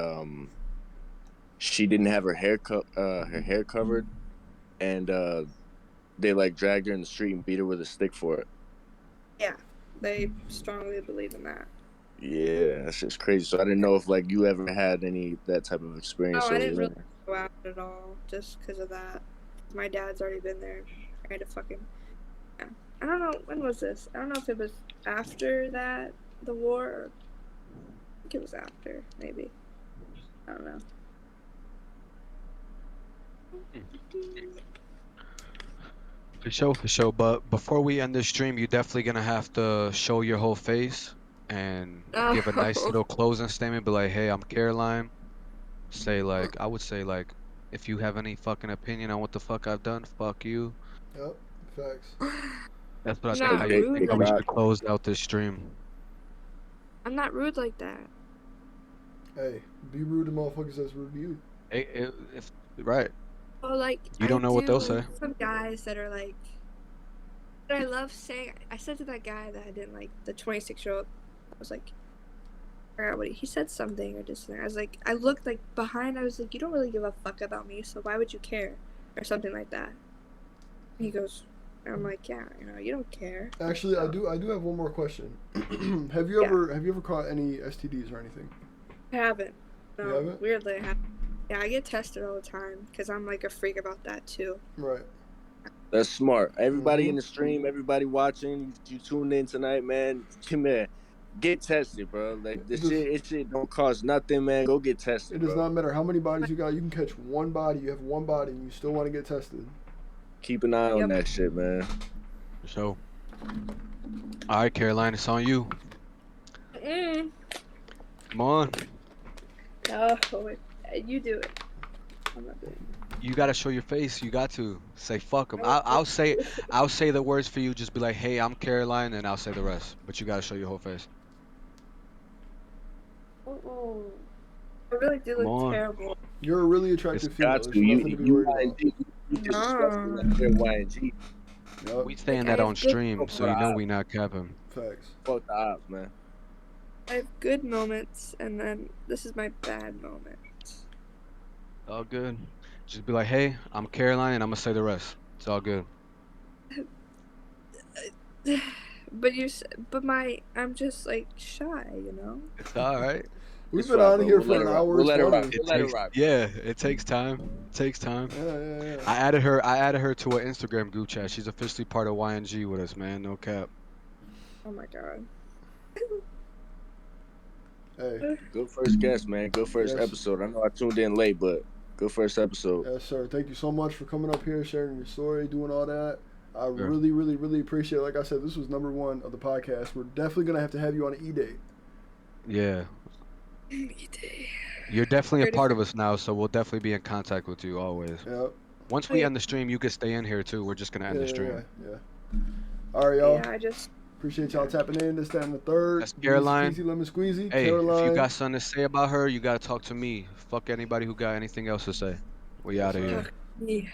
she didn't have her hair covered. And they like dragged her in the street and beat her with a stick for it. They strongly believe in that. Yeah, that's just crazy. So I didn't know if like you ever had any that type of experience. No, I over didn't there. really go out at all just because of that. My dad's already been there. I had to fucking. I don't know, when was this? I don't know if it was after that, the war, or I think it was after, maybe. I don't know. For sure, for sure. But before we end this stream, you're definitely gonna have to show your whole face and give a nice little closing statement. Be like, hey, I'm Caroline. Say like, I would say like, if you have any fucking opinion on what the fuck I've done, fuck you. Yep. Facts. That's what I I'm think. not How Okay, you rude think big we like rock. should close out this stream. I'm not rude like that. Hey, be rude to motherfuckers that's rude to you. If right, Well, like you don't know what they'll say. Some guys that are like, that I love saying. I said to that guy that I didn't like, the 26-year-old. I was like, I forgot what he said something or just. I was like, I looked like behind. I was like, you don't really give a fuck about me, so why would you care, or something like that. And he goes, I'm like, yeah, you don't care. Actually, I do have one more question. Have you ever caught any STDs or anything? I haven't. No, You haven't? weirdly, I haven't. Yeah, I get tested all the time because I'm like a freak about that too. Right. That's smart. Everybody Mhm. in the stream, everybody watching, you tuned in tonight, man. Come here. Get tested, bro. Like this shit don't cost nothing, man. Go get tested. It does bro. not matter how many bodies you got. You can catch one body. You have one body, and you still want to get tested. Keep an eye on Yep. that shit, man. So, all right, Caroline, it's on you. Mm. Come on. No, you do it. I'm not doing it. You gotta show your face. You got to say fuck them. I'll say the words for you. Just be like, hey, I'm Caroline, and I'll say the rest. But you gotta show your whole face. Oh, I really do Come look on. terrible. You're a really attractive It's female. got There's to. nothing to be worried about. You disrespectful up there, YNG. Yep. We saying Like, that I on have good stream, moments. so you know we not capping. Facts. Fuck the ops, man. I have good moments, and then this is my bad moment. All good. Just be like, hey, I'm Caroline, and I'm gonna say the rest. It's all good. I'm just like shy, It's all right. We've It's been fine, on bro. here We'll for let an it rock. hour. We'll It's let it funny. rock. We'll let it rock. Yeah, it takes time. It takes time. Yeah. I added her to an Instagram group chat. She's officially part of YNG with us, man. No cap. Oh my god. Hey, Good first guest, man. Good first Yes. episode. I know I tuned in late, but good first episode. yes, sir. Thank you so much for coming up here, sharing your story, doing all that. I Sure. really, really, really appreciate it. Like I said, this was number one of the podcast. We're definitely gonna have to have you on an E-date. Yeah. You're definitely a part of us now, so we'll definitely be in contact with you always. Yep. Once we end the stream, you can stay in here too. We're just gonna end the stream. Yeah. All right, y'all. Yeah, I just Appreciate y'all tapping in. This, that, and the third. That's Caroline. Easy lemon squeezy. Hey, Caroline. if you got something to say about her, you gotta talk to me. Fuck anybody who got anything else to say. We out of here. yeah.